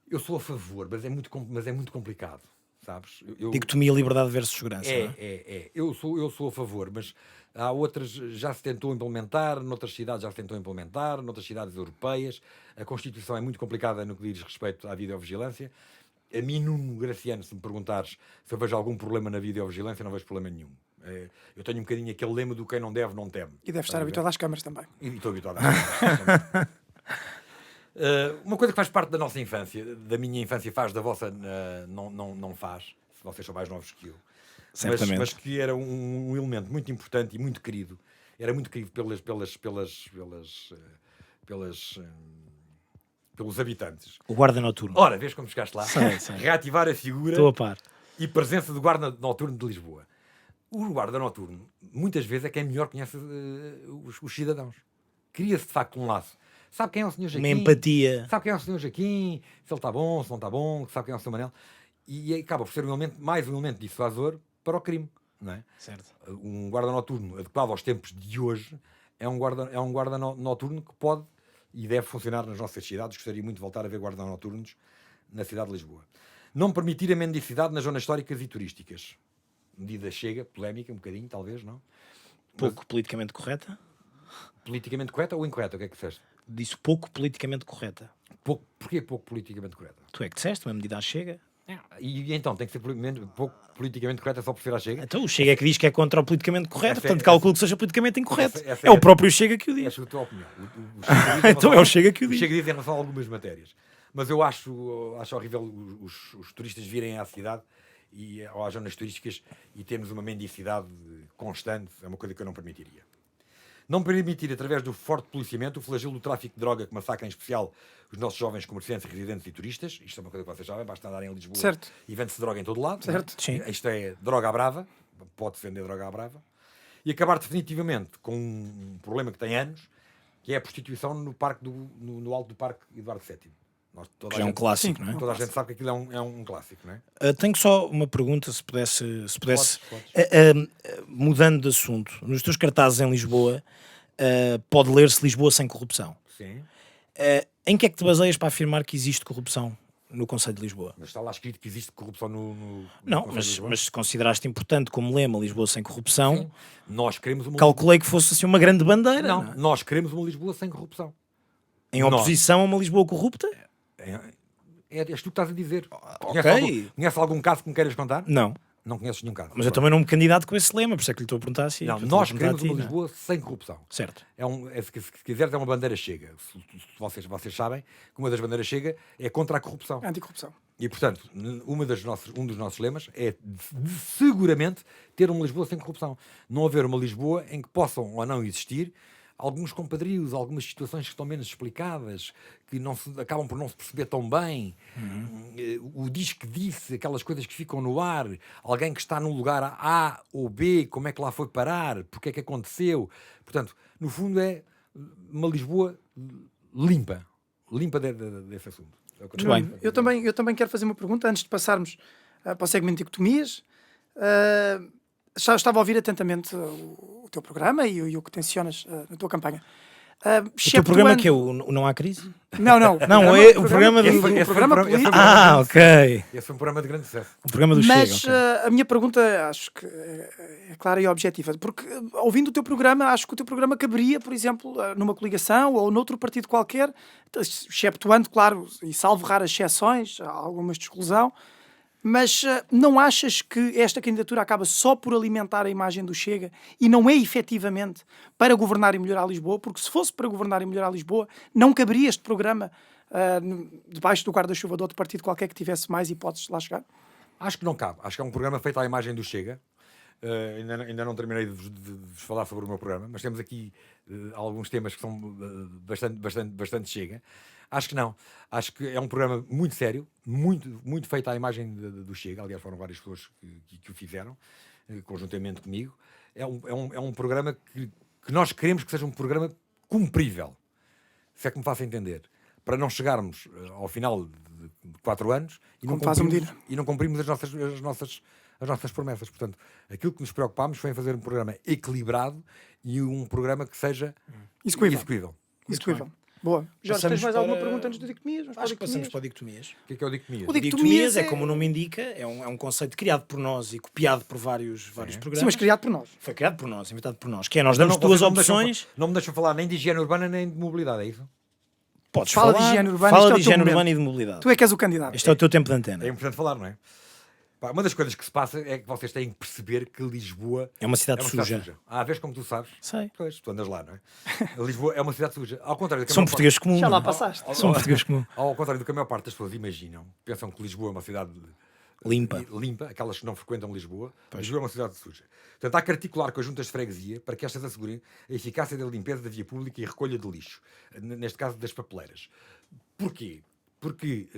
Eu sou a favor, mas é muito complicado, sabes? Dicotomia liberdade versus segurança, não é? É. Eu sou a favor, mas há outras, já se tentou implementar, noutras cidades já se tentou implementar, noutras cidades europeias. A Constituição é muito complicada no que diz respeito à videovigilância. A mim, Nuno Graciano, se me perguntares se eu vejo algum problema na videovigilância, não vejo problema nenhum. Eu tenho um bocadinho aquele lema do quem não deve, não teme. E deve estar habituado às câmaras também. E estou habituado a uma coisa que faz parte da nossa infância, da minha infância faz, da vossa não faz, se vocês são mais novos que eu. Certamente. Mas que era um elemento muito importante e muito querido. Era muito querido pelos habitantes. O guarda noturno. Ora, vês como chegaste lá? Sei. Reativar a figura Estou a par. e presença do guarda noturno de Lisboa. O guarda noturno, muitas vezes, é quem melhor conhece os cidadãos. Cria-se, de facto, um laço. Sabe quem é o Sr. Jaquim? Uma empatia. Sabe quem é o Sr. Jaquim? Se ele está bom, se não está bom, sabe quem é o Sr. Manel. E acaba por ser mais um elemento dissuasor para o crime. Não é? Certo. Um guarda noturno adequado aos tempos de hoje é um guarda noturno que pode e deve funcionar nas nossas cidades. Gostaria muito de voltar a ver guardas noturnos na cidade de Lisboa. Não permitir a mendicidade nas zonas históricas e turísticas. Medida chega, polémica, um bocadinho, talvez, não? Pouco politicamente correta? Politicamente correta ou incorreta? O que é que disseste? Disse pouco politicamente correta. Porquê pouco politicamente correta? Tu é que disseste, uma medida à Chega. E então, tem que ser pouco politicamente correta só por ser à Chega? Então o Chega é que diz que é contra o politicamente correto, Essa é- portanto calculo que seja politicamente incorreto. essa É o próprio Chega que o diz. Essa é a tua opinião. O Chega diz em Então relação é o Chega que o o diz. Chega diz em relação a algumas matérias. Mas eu acho horrível os turistas virem à cidade ou às zonas turísticas e termos uma mendicidade constante. É uma coisa que eu não permitiria. Não permitir, através do forte policiamento, o flagelo do tráfico de droga que massacra em especial os nossos jovens comerciantes, residentes e turistas. Isto é uma coisa que vocês sabem, basta andarem em Lisboa Certo. e vende-se droga em todo lado. Certo. Sim. Isto é droga à brava, pode-se vender droga à brava. E acabar definitivamente com um problema que tem anos, que é a prostituição no alto do Parque Eduardo VII. Toda Que é um clássico, não é? Toda a gente sabe que aquilo é um clássico, não é? Tenho só uma pergunta, se pudesse Podes. mudando de assunto. Nos teus cartazes em Lisboa, pode ler-se Lisboa sem corrupção. Sim. Em que é que te baseias para afirmar que existe corrupção no Conselho de Lisboa? Mas está lá escrito que existe corrupção no Não, Conselho de mas Lisboa. se consideraste importante como lema Lisboa sem corrupção, Sim. Nós queremos uma calculei que fosse assim uma grande bandeira. Não, Não é? nós queremos uma Lisboa sem corrupção. Em oposição a uma Lisboa corrupta? És tu que estás a dizer. ok. Conhece algum caso que me queiras contar? Não. Não conheces nenhum caso. Mas eu também não me candidato com esse lema, por isso é que lhe estou a perguntar assim. Não, nós queremos uma Lisboa sem corrupção. Certo. Se quiseres, é uma bandeira chega. Vocês sabem que uma das bandeiras chega é contra a corrupção. Anticorrupção. E, portanto, um dos nossos lemas é seguramente ter uma Lisboa sem corrupção. Não haver uma Lisboa em que possam ou não existir alguns compadrios, algumas situações que estão menos explicadas, que acabam por não se perceber tão bem. O diz que disse, aquelas coisas que ficam no ar, alguém que está num lugar A ou B, como é que lá foi parar, porque é que aconteceu. Portanto, no fundo é uma Lisboa limpa. limpa desse assunto. É o que eu Muito tenho bem. a dizer. Eu também quero fazer uma pergunta antes de passarmos para o segmento de dicotomias. Estava a ouvir atentamente o teu programa e o que tencionas na tua campanha. O teu programa que é o Não Há Crise? Não, não. Não, é o programa do... Esse foi- esse foi um programa programa- esse foi um político. programa de grande ok. sucesso. Esse foi um programa de grande sucesso. O programa do Mas Chega. Ok. a minha pergunta acho que é clara e objetiva, porque ouvindo o teu programa, acho que o teu programa caberia, por exemplo, numa coligação ou noutro partido qualquer, exceptuando, claro, e salvo raras exceções, há algumas de exclusão, mas não achas que esta candidatura acaba só por alimentar a imagem do Chega e não é efetivamente para governar e melhorar Lisboa? Porque se fosse para governar e melhorar Lisboa, não caberia este programa debaixo do guarda-chuva de outro partido qualquer que tivesse mais hipóteses de lá chegar? Acho que não cabe. Acho que é um programa feito à imagem do Chega. Ainda não terminei de vos falar sobre o meu programa, mas temos aqui alguns temas que são bastante Chega. Acho que não. Acho que é um programa muito sério, muito feito à imagem do Chega. Aliás, foram várias pessoas que o fizeram, conjuntamente comigo. É um programa que nós queremos que seja um programa cumprível, se é que me faço entender. Para não chegarmos ao final de 4 anos e não cumprimos as nossas promessas. Portanto, aquilo que nos preocupámos foi em fazer um programa equilibrado e um programa que seja execuível. Execuível. Boa. Jorge, Passamos tens mais alguma para- pergunta antes do dicotomias? Vamos para Acho que passamos dicotomias? para dicotomias. O que é o dicotomia? O dicotomias Dicotomias é, é- como o nome indica, é um conceito criado por nós e copiado por vários programas. Sim, mas criado por nós. Foi criado por nós, inventado por nós. Que é, nós damos Vocês duas não me deixam opções. não me deixam falar nem de higiene urbana nem de mobilidade, é isso? Podes Fala de falar, higiene urbana, fala isto é de o teu higiene momento. urbana e de mobilidade. Tu é que és o candidato. Este é o teu tempo de É antena. importante falar, não é? Pá, uma das coisas que se passa é que vocês têm que perceber que Lisboa É uma cidade suja. Há vez como tu sabes. Sei. Pois, tu andas lá, não é? Lisboa é uma cidade suja. Ao contrário do que a São maior portugueses comuns. Já lá não é? passaste. São portugueses comuns. Ao contrário do que a maior parte das pessoas imaginam, pensam que Lisboa é uma cidade Limpa. aquelas que não frequentam Lisboa. Lisboa é uma cidade suja. Portanto, há que articular com as juntas de freguesia para que estas assegurem a eficácia da limpeza da via pública e recolha de lixo, neste caso das papeleiras. Porquê? Porque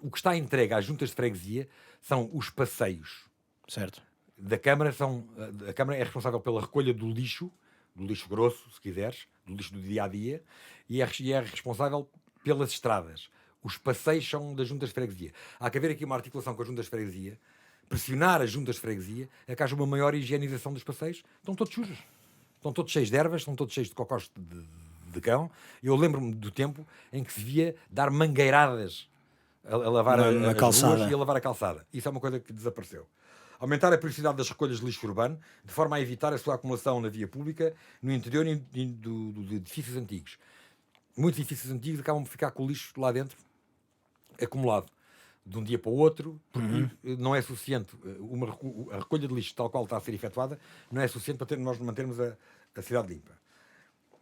o que está entregue às juntas de freguesia são os passeios Certo. da Câmara. A Câmara é responsável pela recolha do lixo grosso, se quiseres, do lixo do dia-a-dia, e é responsável pelas estradas. Os passeios são das juntas de freguesia. Há que haver aqui uma articulação com as juntas de freguesia, pressionar as juntas de freguesia a que haja uma maior higienização dos passeios. Estão todos sujos. Estão todos cheios de ervas, estão todos cheios de cocós de cão. Eu lembro-me do tempo em que se via dar mangueiradas a lavar Na as calçada. ruas e a lavar a calçada. Isso é uma coisa que desapareceu. Aumentar a periodicidade das recolhas de lixo urbano, de forma a evitar a sua acumulação na via pública, no interior dos edifícios antigos. Muitos edifícios antigos acabam por ficar com o lixo lá dentro, acumulado, de um dia para o outro, porque não é suficiente. A recolha de lixo, tal qual está a ser efetuada, não é suficiente para nós mantermos a cidade limpa.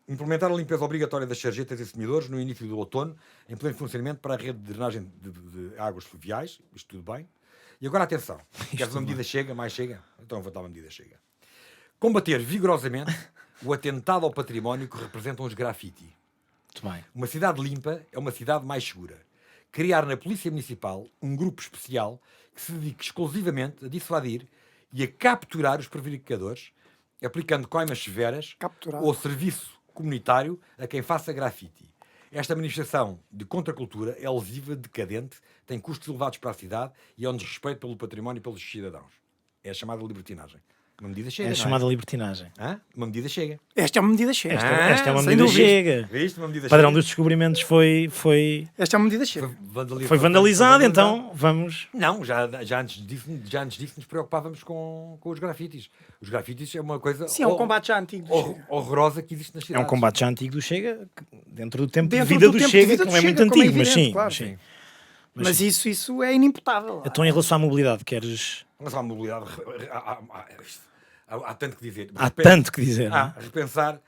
Implementar a limpeza obrigatória das sarjetas e semidores no início do outono, em pleno funcionamento para a rede de drenagem de águas fluviais. Isto tudo bem. E agora atenção. Queres uma medida chega? Mais chega? Então eu vou dar uma medida chega. Combater vigorosamente o atentado ao património que representam os grafite. Muito bem. Uma cidade limpa é uma cidade mais segura. Criar na Polícia Municipal um grupo especial que se dedique exclusivamente a dissuadir e a capturar os prevaricadores, aplicando coimas severas Capturar. ou serviço comunitário a quem faça grafite. Esta manifestação de contracultura é lesiva, decadente, tem custos elevados para a cidade e é um desrespeito pelo património e pelos cidadãos. É a chamada libertinagem. Uma medida chega, É não chamada libertinagem. Hã? Uma medida chega. Esta é uma medida chega. Esta é uma sem medida dúvida. chega. Viste? Uma medida O padrão chega. dos descobrimentos foi Esta é uma medida chega. Foi vandalizado, então vamos... Não, já antes disso nos preocupávamos com os grafites. Os grafites é uma coisa Sim, é um combate já antigo. do Chega. horrorosa que existe nas É cidades. um combate já antigo do Chega, dentro do tempo Dentro de vida do do tempo de Chega, vida que do não é muito Chega, como é antigo, mas evidente, sim. claro. Mas sim. Mas isso é inimputável. Então, em relação à mobilidade, queres... Mas há uma mobilidade. Há tanto que dizer. Há tanto que dizer, não é? Repensar.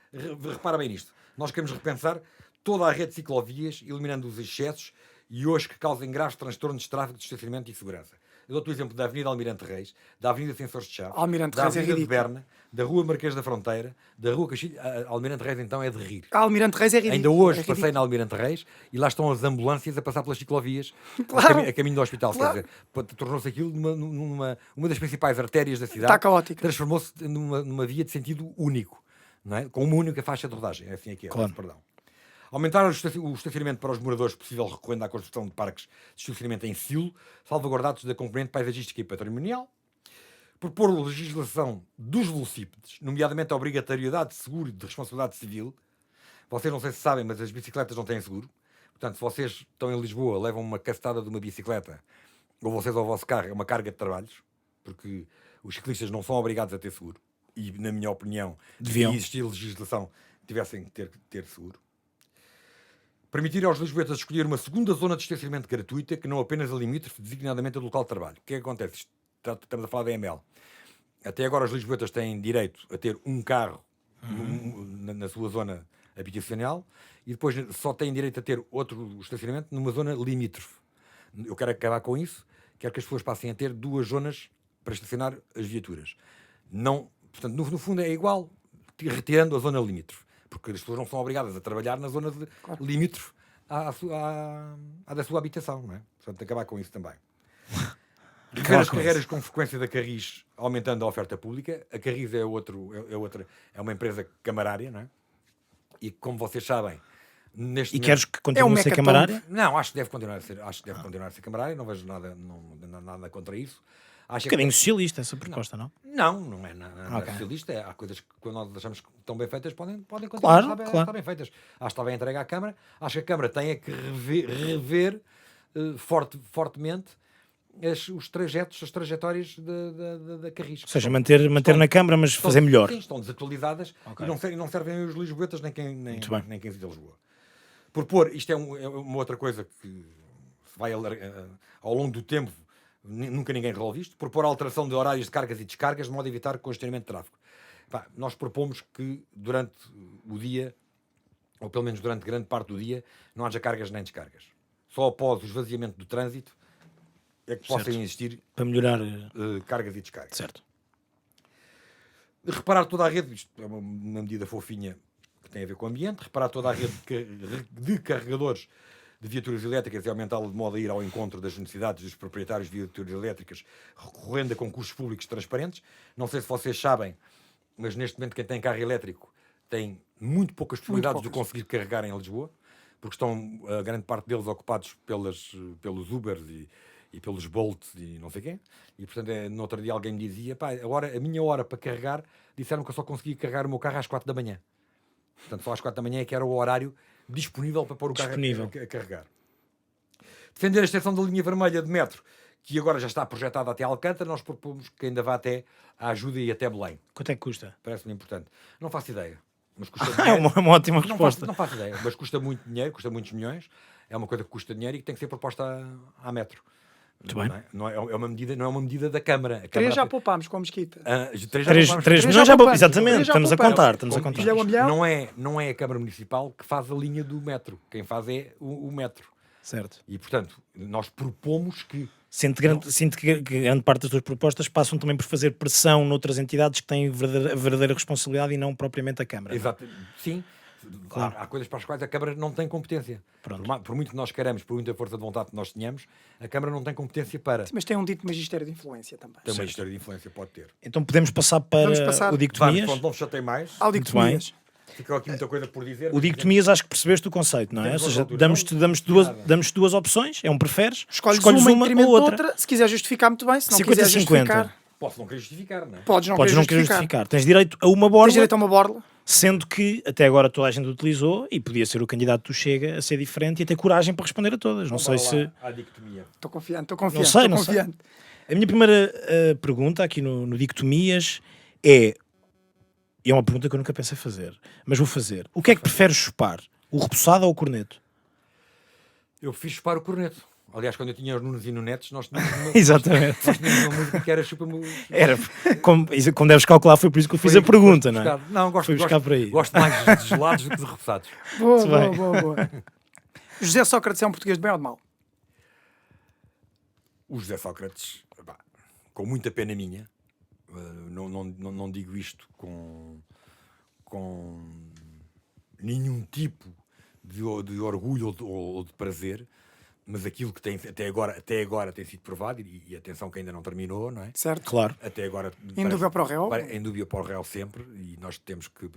Repara bem nisto. Nós queremos repensar toda a rede de ciclovias, eliminando os excessos e hoje que causem graves transtornos de tráfego, de estacionamento e segurança. Eu dou-te o exemplo da Avenida Almirante Reis, da Avenida Sensores de Chaves, Almirante da Reis é Avenida de ridículo. Berna, da Rua Marquês da Fronteira, da Rua Castilho. Almirante Reis então é de rir. A Almirante Reis é ridículo. Ainda hoje é passei ridículo. na Almirante Reis e lá estão as ambulâncias a passar pelas ciclovias Claro. a caminho do hospital. Claro. Quer dizer, tornou-se aquilo uma das principais artérias da cidade. Está caótica. Transformou-se numa via de sentido único, não é? Com uma única faixa de rodagem. É assim aqui, Claro. perdão. Aumentar o estacionamento para os moradores, possível recorrendo à construção de parques de estacionamento em silo, salvaguardados da componente paisagística e patrimonial. Propor legislação dos velocípedes, nomeadamente a obrigatoriedade de seguro e de responsabilidade civil. Vocês não sei se sabem, mas as bicicletas não têm seguro. Portanto, se vocês estão em Lisboa, levam uma cacetada de uma bicicleta, ou vocês ao vosso carro, é uma carga de trabalhos, porque os ciclistas não são obrigados a ter seguro. E, na minha opinião, Deviam. se existir legislação, tivessem que ter seguro. Permitir aos lisboetas escolher uma segunda zona de estacionamento gratuita, que não apenas a limítrofe, designadamente a do local de trabalho. O que é que acontece? Estamos a falar da EML. Até agora os lisboetas têm direito a ter um carro na sua zona habitacional e depois só têm direito a ter outro estacionamento numa zona limítrofe. Eu quero acabar com isso. Quero que as pessoas passem a ter 2 zonas para estacionar as viaturas. Não, portanto, no fundo é igual, retirando a zona limítrofe. Porque as pessoas não são obrigadas a trabalhar na zona limítrofe à da sua habitação, não é? Portanto, acabar com isso também. Rever as carreiras com frequência da Carris, aumentando a oferta pública. A Carris é uma empresa camarária, não é? E como vocês sabem, neste E momento... queres que continue a ser mecatombe. camarária? Não, acho que deve continuar a ser camarária, não vejo nada contra isso. Acho Um bocadinho socialista essa proposta, não? não é nada Ok. socialista. Há coisas que quando nós achamos que estão bem feitas podem continuar Claro, a claro. estar bem feitas. Acho que está bem entregue à Câmara. Acho que a Câmara tem é que rever fortemente os trajetos, as trajetórias da Carris. Ou seja, manter na Câmara, mas fazer melhor. Sim, estão desatualizadas Ok. e não servem os lisboetas nem quem Muito bem. visita Lisboa. Propor, isto é uma outra coisa que vai ao longo do tempo, nunca ninguém resolve isto, propor a alteração de horários de cargas e descargas de modo a evitar congestionamento de tráfego. Pá, nós propomos que durante o dia, ou pelo menos durante grande parte do dia, não haja cargas nem descargas. Só após o esvaziamento do trânsito é que possam existir Para melhorar. cargas e descargas. Certo. Reparar toda a rede, isto é uma medida fofinha que tem a ver com o ambiente, reparar toda a rede de carregadores de viaturas elétricas e aumentá-la de modo a ir ao encontro das necessidades dos proprietários de viaturas elétricas, recorrendo a concursos públicos transparentes. Não sei se vocês sabem, mas neste momento quem tem carro elétrico tem muito poucas possibilidades de conseguir carregar em Lisboa, porque estão a grande parte deles ocupados pelos Ubers e pelos Bolts e não sei quem. E portanto, no outro dia alguém me dizia, pá, agora a minha hora para carregar, disseram que eu só conseguia carregar o meu carro às 4 da manhã. Portanto, só às 4 da manhã é que era o horário disponível para pôr o carro a carregar. Defender a extensão da linha vermelha de metro, que agora já está projetada até Alcântara, nós propomos que ainda vá até a Ajuda e até Belém. Quanto é que custa? Parece-me importante. Não faço ideia. Mas custa É dinheiro. uma ótima resposta. Não faço ideia, mas custa muito dinheiro, custa muitos milhões. É uma coisa que custa dinheiro e que tem que ser proposta à metro. Muito bem. Não é uma medida da Câmara. A 3 Câmara já poupámos com a Mesquita. 3 milhões já poupamos. exatamente, Três já estamos a poupamos. contar, estamos a contar. Já é um milhão. não é a Câmara Municipal que faz a linha do metro. Quem faz é o metro. Certo. E, portanto, nós propomos que... Sinto que grande parte das tuas propostas passam também por fazer pressão noutras entidades que têm verdadeira responsabilidade e não propriamente a Câmara. Exato. Sim. Claro. Há coisas para as quais a Câmara não tem competência. Por muito que nós queiramos, por muita força de vontade que nós tenhamos, a Câmara não tem competência para... Mas tem um dito magistério de influência também. Tem uma história de influência, pode ter. Então podemos passar para Vamos passar. o Dicotomias? Vamos, não vos chatei mais. Ao dicotomias. Ficou aqui muita coisa por dizer. O Dicotomias acho que percebeste o conceito, não é? Ou Temos seja, outra altura. damos duas opções, é um preferes, Escolhes uma em detrimento ou da outra. outra. Se quiser justificar, muito bem. Se não 50-50. quiser justificar, Posso não querer justificar, não é? podes não Podes querer não querer justificar. justificar. Tens direito a uma borla, Tens direito a uma borla. sendo que até agora toda a gente utilizou e podia ser o candidato do Chega a ser diferente e ter coragem para responder a todas. Não sei se... Há dicotomia. Estou confiante. Não sei. A minha primeira pergunta aqui no Dicotomias é uma pergunta que eu nunca pensei fazer, mas vou fazer. O que é que preferes chupar? O repousado ou o corneto? Eu fiz chupar o corneto. Aliás, quando eu tinha os Nunes e Nunetes, nós tínhamos Exatamente. uma música que era chupa-me... Era, como deves calcular, foi por isso que eu fiz a pergunta, não é? Não, Foi buscar por aí. Gosto mais de gelados do que de repousados. Boa. José Sócrates é um português de bem ou de mal? O José Sócrates, pá, com muita pena minha, não digo isto com nenhum tipo de orgulho ou de prazer, mas aquilo que tem até agora tem sido provado, e atenção que ainda não terminou, não é? Certo? Claro. Até agora... Em dúvida para o réu? Em dúvida para o réu sempre, e nós temos que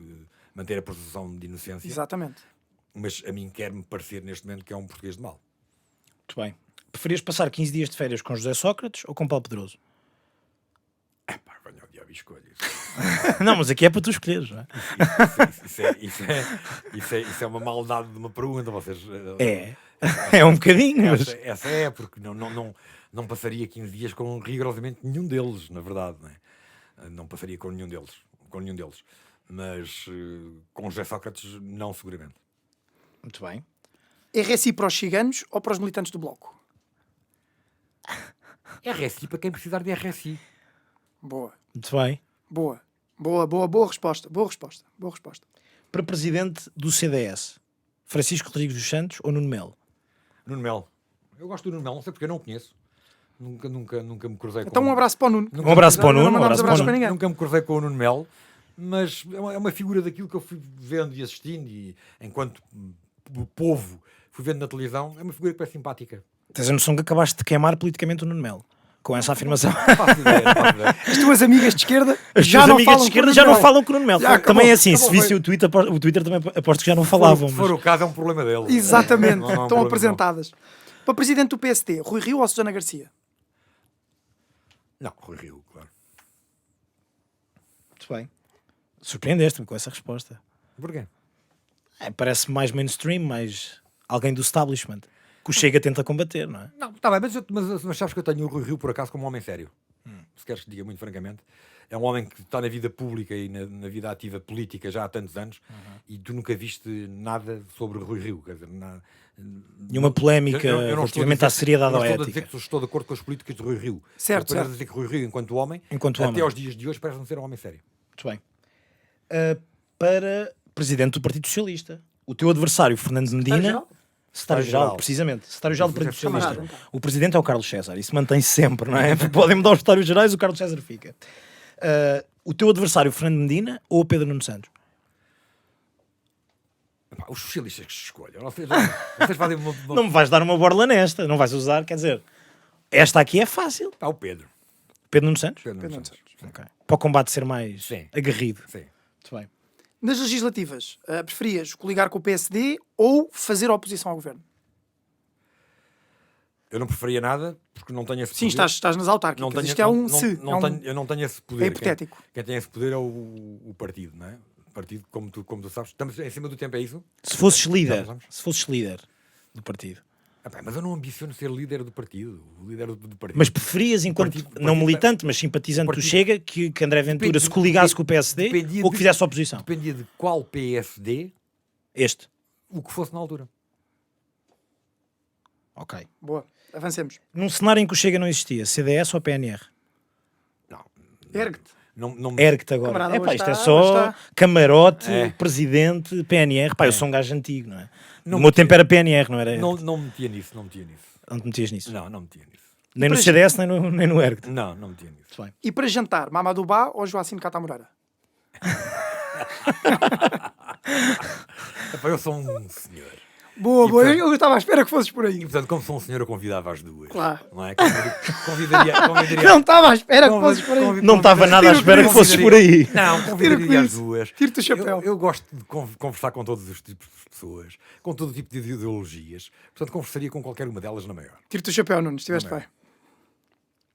manter a presunção de inocência. Exatamente. Mas a mim quer-me parecer neste momento que é um português de mal. Muito bem. Preferias passar 15 dias de férias com José Sócrates ou com Paulo Pedroso? Pá, venha ao diabo e escolha isso. Não, mas aqui é para tu escolheres, não é? Isso é uma maldade de uma pergunta. Vocês, É um bocadinho, mas... essa é, porque não passaria 15 dias com rigorosamente nenhum deles, na verdade. Não é? Não passaria com nenhum deles. Mas com José Sócrates, não seguramente. Muito bem. RSI para os ciganos ou para os militantes do Bloco? RSI para quem precisar de RSI. Boa, Muito bem. boa resposta. Boa resposta. Para presidente do CDS, Francisco Rodrigues dos Santos ou Nuno Melo? Nuno Melo. Eu gosto do Nuno Melo, não sei porque eu não o conheço. Nunca me cruzei com Então um abraço para o Nuno. Um abraço para o Nuno. Não mandamos abraço para ninguém. Nunca me cruzei com o Nuno Melo, mas é uma figura daquilo que eu fui vendo e assistindo, e enquanto povo fui vendo na televisão, é uma figura que é simpática. Tens a noção que acabaste de queimar politicamente o Nuno Melo com essa afirmação. Não faço ideia. As tuas amigas de esquerda As já tuas não amigas falam de esquerda com o já Nuno não Melo. falam com o Nuno Melo. Já acabou, Também é assim, se acabou, visse o Twitter também aposto que já não Se falavam. for o caso, é um problema dele. Exatamente, Não é um estão problema apresentadas. Para presidente do PSD, Rui Rio ou Susana Garcia? Não, Rui Rio, claro. Muito bem. Surpreendeste-me com essa resposta. Porquê? Parece mais mainstream, mais alguém do establishment. Que o Chega tenta combater, não é? Não, está bem, mas sabes que eu tenho o Rui Rio, por acaso, como um homem sério. Se queres que diga muito francamente. É um homem que está na vida pública e na vida ativa política já há tantos anos, e tu nunca viste nada sobre o Rui Rio. Quer dizer, Nenhuma polémica eu não estou a relativamente dizer- à seriedade não ou à estou a dizer ética. que estou de acordo com as políticas de Rui Rio. Certo, Estou apenas certo. a dizer que Rui Rio, enquanto homem, Enquanto até homem. aos dias de hoje, parece-me ser um homem sério. Muito bem. Para presidente do Partido Socialista, o teu adversário, Fernando Medina... Secretário-geral? Secretário-geral, precisamente. Secretário-geral do Partido Camarada, Socialista. então. O presidente é o Carlos César. Isso mantém-se sempre, não é? Podem mudar os secretários-gerais, o Carlos César fica. O teu adversário, Fernando Medina ou Pedro Nuno Santos? Epá, os socialistas que se escolham. Vocês fazem uma... Não me vais dar uma borla nesta. Não vais usar, quer dizer... Esta aqui é fácil. Pá, o Pedro. Pedro Nuno Santos? Pedro Nuno Santos. Ok. Para o combate ser mais Sim. aguerrido. Sim. Muito bem. Nas legislativas, preferias coligar com o PSD ou fazer oposição ao governo? Eu não preferia nada, porque não tenho esse Sim, poder. estás nas autárquicas. Não tenho, Isto é um não, se. não é um- tenho- eu não tenho esse poder. É hipotético. Quem tem esse poder é o partido, não é? O partido, como tu sabes. Estamos em cima do tempo, é isso? Se fosses líder, Vamos. se fosses líder do partido, Epá, mas eu não ambiciono ser líder do partido. O líder do partido. mas preferias, enquanto não militante, mas simpatizante do partido- Chega, que André Ventura Depende- se coligasse com o PSD dependia ou que de- fizesse oposição? Dependia de qual PSD, Este. o que fosse na altura. Ok. Boa, avancemos. Num cenário em que o Chega não existia, CDS ou PNR? Não. Ergue-te. Não Ergue-te agora. Camarada, Epá, hoje isto é está- só hoje está. camarote, É. presidente, PNR. Pá, eu sou um gajo antigo, não é? Não O meu metia- tempo era PNR, não era? não metia nisso. Não te metias nisso? Não metia nisso. Nem no Para- CDS, nem no Ergue-te. Não metia nisso. Muito bem. E para jantar, Mamadou Ba ou Joacim Cata Moreira? Epá, eu sou um senhor. Boa, E, boa. portanto- Eu estava à espera que fosses por E aí. portanto, como sou um senhor, eu convidava as duas. Claro. Não é? Convidaria Não estava à espera que fosses por aí. Não estava nada à espera que fosses por aí. Não, convidaria as isso. duas. Tira-te o chapéu. Eu gosto de conversar com todos os tipos de pessoas, com todo tipo de ideologias. Portanto, conversaria com qualquer uma delas na maior. Tira-te o chapéu, Nuno, estiveste Não é. bem.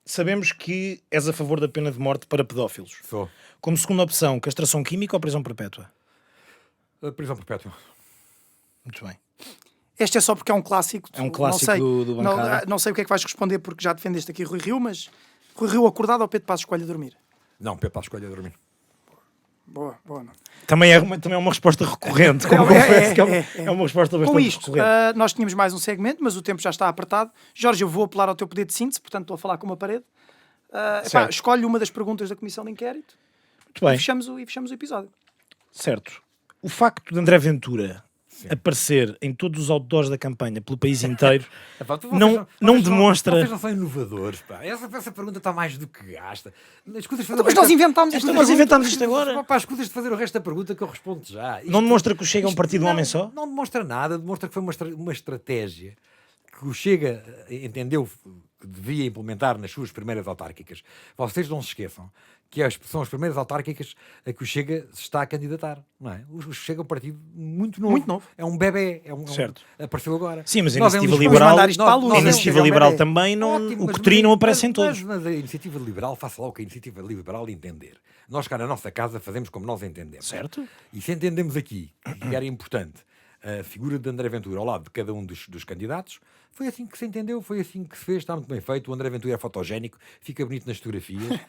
Sabemos que és a favor da pena de morte para pedófilos. Sou. Como segunda opção, castração química ou prisão perpétua? Prisão perpétua. Muito bem. Este é só porque é um clássico. É um não clássico sei. do bancada. Não sei o que é que vais responder porque já defendeste aqui Rui Rio, mas Rui Rio acordado ou Pedro Passos Coelho a dormir? Não, Pedro Passos Coelho a dormir. Boa, boa. Não. Também é uma resposta recorrente. Como confesso que é uma resposta Com bastante isto, recorrente. nós tínhamos mais um segmento, mas o tempo já está apertado. Jorge, eu vou apelar ao teu poder de síntese, portanto estou a falar com uma parede. Certo. Escolhe uma das perguntas da Comissão de Inquérito Muito bem. e fechamos o episódio. Certo. O facto de André Ventura aparecer em todos os outdoors da campanha pelo país inteiro não demonstra... Vocês não são inovadores, pá. Essa pergunta está mais do que gasta. Escutas fazer Então, mas nós inventámos esta Nós pergunta. inventámos isto agora. Pá, escutas de fazer o resto da pergunta que eu respondo já. Não demonstra que o Chega é um partido de um não, homem só? Não demonstra nada, demonstra que foi uma estratégia que o Chega entendeu que devia implementar nas suas primeiras autárquicas. Vocês não se esqueçam são as primeiras autárquicas a que o Chega se está a candidatar, não é? O Chega é um partido muito novo. Muito novo. É um bebé. Certo. Apareceu agora. Sim, mas a Nós, iniciativa em Lisboa, liberal, mandar isto para a luz, a não é? iniciativa Chega um liberal bebé. também não, Ótimo, o mas- Coutinho não mas- aparece em todos. Mas a iniciativa liberal, faça lá o que a iniciativa liberal entender. Nós cá na nossa casa fazemos como nós entendemos. Certo? E se entendemos aqui que era importante a figura de André Ventura ao lado de cada um dos candidatos, foi assim que se entendeu, foi assim que se fez, está muito bem feito. O André Ventura é fotogénico, fica bonito nas fotografias,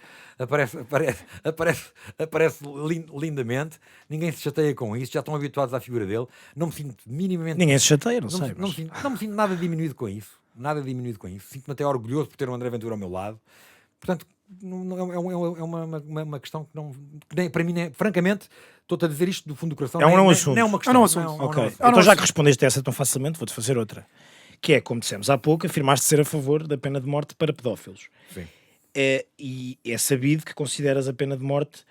aparece lindamente, ninguém se chateia com isso, já estão habituados à figura dele. Não me sinto minimamente. Ninguém se chateia, não Não, sei. me- não, mas- me sinto, não me sinto nada diminuído com isso. Nada diminuído com isso. Sinto-me até orgulhoso por ter o André Ventura ao meu lado. Portanto, uma questão que não. Que nem, para mim, francamente, estou-te a dizer isto do fundo do coração. É um nem- não nem- assunto. nem é uma questão. É um não assunto. Ok. assunto. Então, não, já sim. que respondeste a essa tão facilmente, vou-te fazer outra. Que é, como dissemos há pouco, afirmaste ser a favor da pena de morte para pedófilos. Sim. E é sabido que consideras a pena de morte.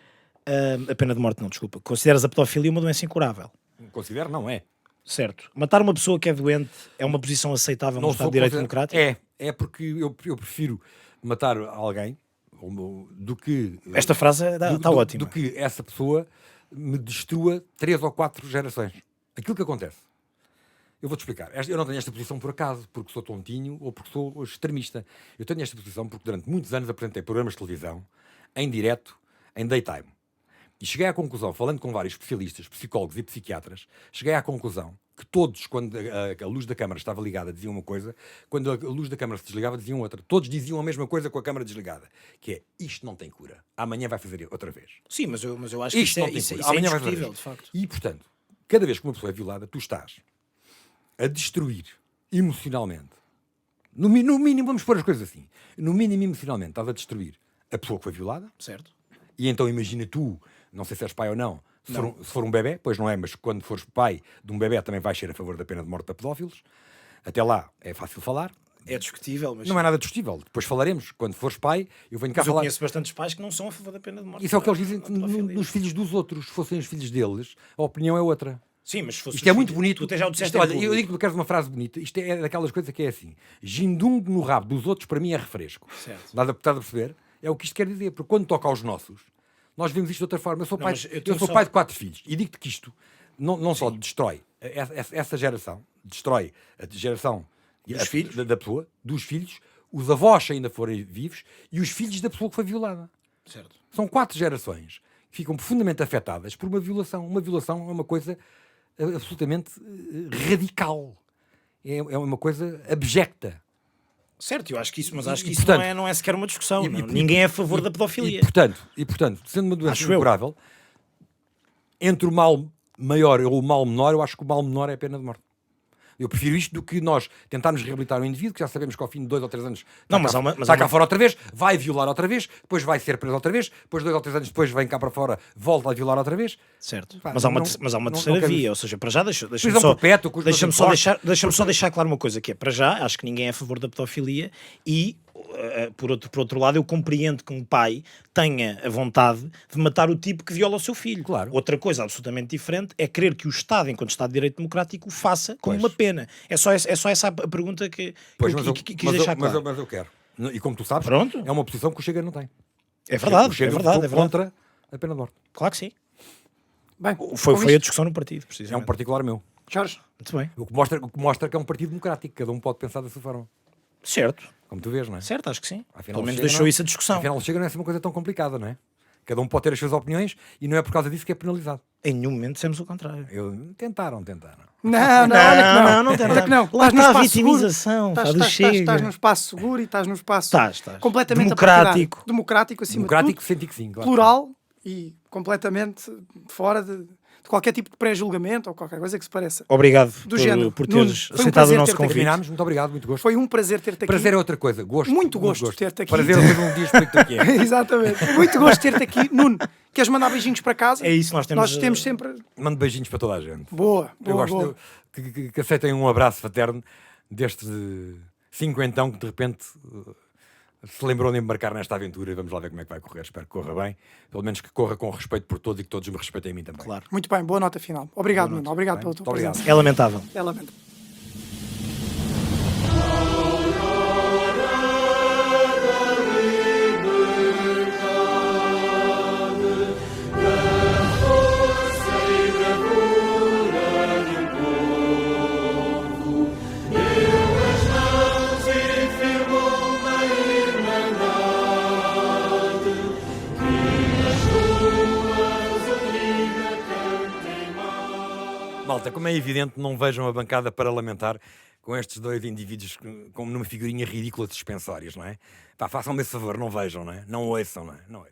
A pena de morte, não, desculpa. Consideras a pedofilia uma doença incurável. Considero, não é. Certo. Matar uma pessoa que é doente é uma posição aceitável no Estado de Direito Democrático? É porque eu prefiro matar alguém do que. Esta frase está ótima. Do que essa pessoa me destrua 3 ou 4 gerações. Aquilo que acontece. Eu vou-te explicar. Eu não tenho esta posição por acaso, porque sou tontinho ou porque sou extremista. Eu tenho esta posição porque durante muitos anos apresentei programas de televisão, em direto, em daytime. E cheguei à conclusão, falando com vários especialistas, psicólogos e psiquiatras, cheguei à conclusão que todos, quando a luz da câmara estava ligada, diziam uma coisa, quando a luz da câmara se desligava, diziam outra. Todos diziam a mesma coisa com a câmara desligada, que é, isto não tem cura. Amanhã vai fazer outra vez. Sim, mas eu acho que Isto isso não é, tem isso, cura. isso é Amanhã vai fazer indiscutível, outra de vez. facto. E, portanto, cada vez que uma pessoa é violada, tu estás a destruir emocionalmente. No mínimo, vamos pôr as coisas assim. No mínimo, emocionalmente, estás a destruir a pessoa que foi violada. Certo. E então imagina tu, não sei se és pai ou não, se for um bebé, pois não é, mas quando fores pai de um bebé também vais ser a favor da pena de morte para pedófilos. Até lá é fácil falar. É discutível, mas... Não é nada discutível. Depois falaremos. Quando fores pai, eu venho cá Mas eu falar. conheço bastantes pais que não são a favor da pena de morte. Isso é o que eles dizem para pedofilia. nos filhos dos outros. Se fossem os filhos deles, a opinião é outra. Sim, mas se fosse Isto é os muito filhos- bonito. Tu até já o disseste Isto, em olha, público. eu digo que queres uma frase bonita. Isto é daquelas coisas que é assim. Gindungo no rabo dos outros, para mim, é refresco. Certo. Estás a perceber? É o que isto quer dizer. Porque quando toca aos nossos, nós vemos isto de outra forma. Eu sou, Não, pai, mas eu eu tenho sou só- pai de 4 filhos. E digo-te que isto não só destrói essa geração, destrói a geração Dos filhos? da pessoa, dos filhos, os avós se ainda forem vivos e os filhos da pessoa que foi violada. Certo. São 4 gerações que ficam profundamente afetadas por uma violação. Uma violação é uma coisa absolutamente radical. É uma coisa abjecta. Certo, eu acho que isso, mas acho que E, isso portanto, não é sequer uma discussão. e- não. e- Ninguém é a favor da E, pedofilia. portanto, sendo uma doença Acho eu. incurável, entre o mal maior ou o mal menor, eu acho que o mal menor é a pena de morte. Eu prefiro isto do que nós tentarmos reabilitar um indivíduo que já sabemos que ao fim de 2 ou 3 anos Não, está mas cá, há uma- mas está há cá uma- fora outra vez, vai violar outra vez, depois vai ser preso outra vez, depois 2 ou 3 anos depois vem cá para fora, volta a violar outra vez. Certo. Pá, Mas há uma, não- mas há uma não terceira quero via, isso. ou seja, para já deixa-me Prisão só, perpétua, com os deixa-me meus só, impostos. deixar, só deixar claro uma coisa, que é, para já, acho que ninguém é a favor da pedofilia e, por outro lado, eu compreendo que um pai tenha a vontade de matar o tipo que viola o seu filho. Claro. Outra coisa absolutamente diferente é querer que o Estado, enquanto Estado de Direito Democrático, o faça como Pois. uma pena. É só essa a pergunta que Pois, eu mas eu, quis mas eu- deixar mas claro. eu- mas eu quero. E como tu sabes, Pronto. é uma posição que o Chega não tem. É verdade, O Chega é verdade, votou é verdade. contra a pena de morte. Claro que sim. Bem, Foi com a isto, discussão no partido, É um precisamente. particular meu. Jorge, Muito bem. O que mostra que é um partido democrático. Cada um pode pensar da sua forma. Certo, Como tu vês, não é? certo, acho que sim. Afinal, Pelo menos Chega deixou não- isso a discussão. Afinal, o Chega não é assim uma coisa tão complicada, não é? Cada um pode ter as suas opiniões e não é por causa disso que é penalizado. Em nenhum momento dissemos o contrário. Tentaram. não, olha que não. não tem Olha que não. Lá Estás no está a espaço seguro. vitimização, pá, do Chega. Estás num espaço seguro e estás num espaço Estás. completamente Democrático. apartidário. Democrático, acima Democrático, de tudo, senti que sim. Claro. plural e completamente fora de qualquer tipo de pré-julgamento ou qualquer coisa que se pareça. Obrigado Do género. por Nuno, teres foi um aceitado prazer o nosso ter-te convite. Terminamos. Muito obrigado, muito gosto. Foi um prazer ter-te aqui. Prazer é outra coisa. Gosto. Muito gosto de ter-te aqui. Prazer é um dia explico-te o que é. Exatamente. Muito gosto de ter-te aqui. Nuno, queres mandar beijinhos para casa? É isso, nós temos, sempre... Mando beijinhos para toda a gente. Boa, Eu boa, gosto boa. que aceitem um abraço fraterno deste cinquentão que de repente se lembrou de embarcar nesta aventura e vamos lá ver como é que vai correr. Espero que corra bem. Pelo menos que corra com respeito por todos e que todos me respeitem a mim também. Claro. Muito bem, boa nota final. Obrigado, Boa Nuno. noite. Obrigado Bem, pela tua muito obrigado. presença. É lamentável. É lamentável. Malta, como é evidente, não vejam a bancada parlamentar com estes dois indivíduos como numa figurinha ridícula de suspensórios, não é? Pá, façam-me esse favor, não vejam, não é? Não ouçam, não é? Não ouçam.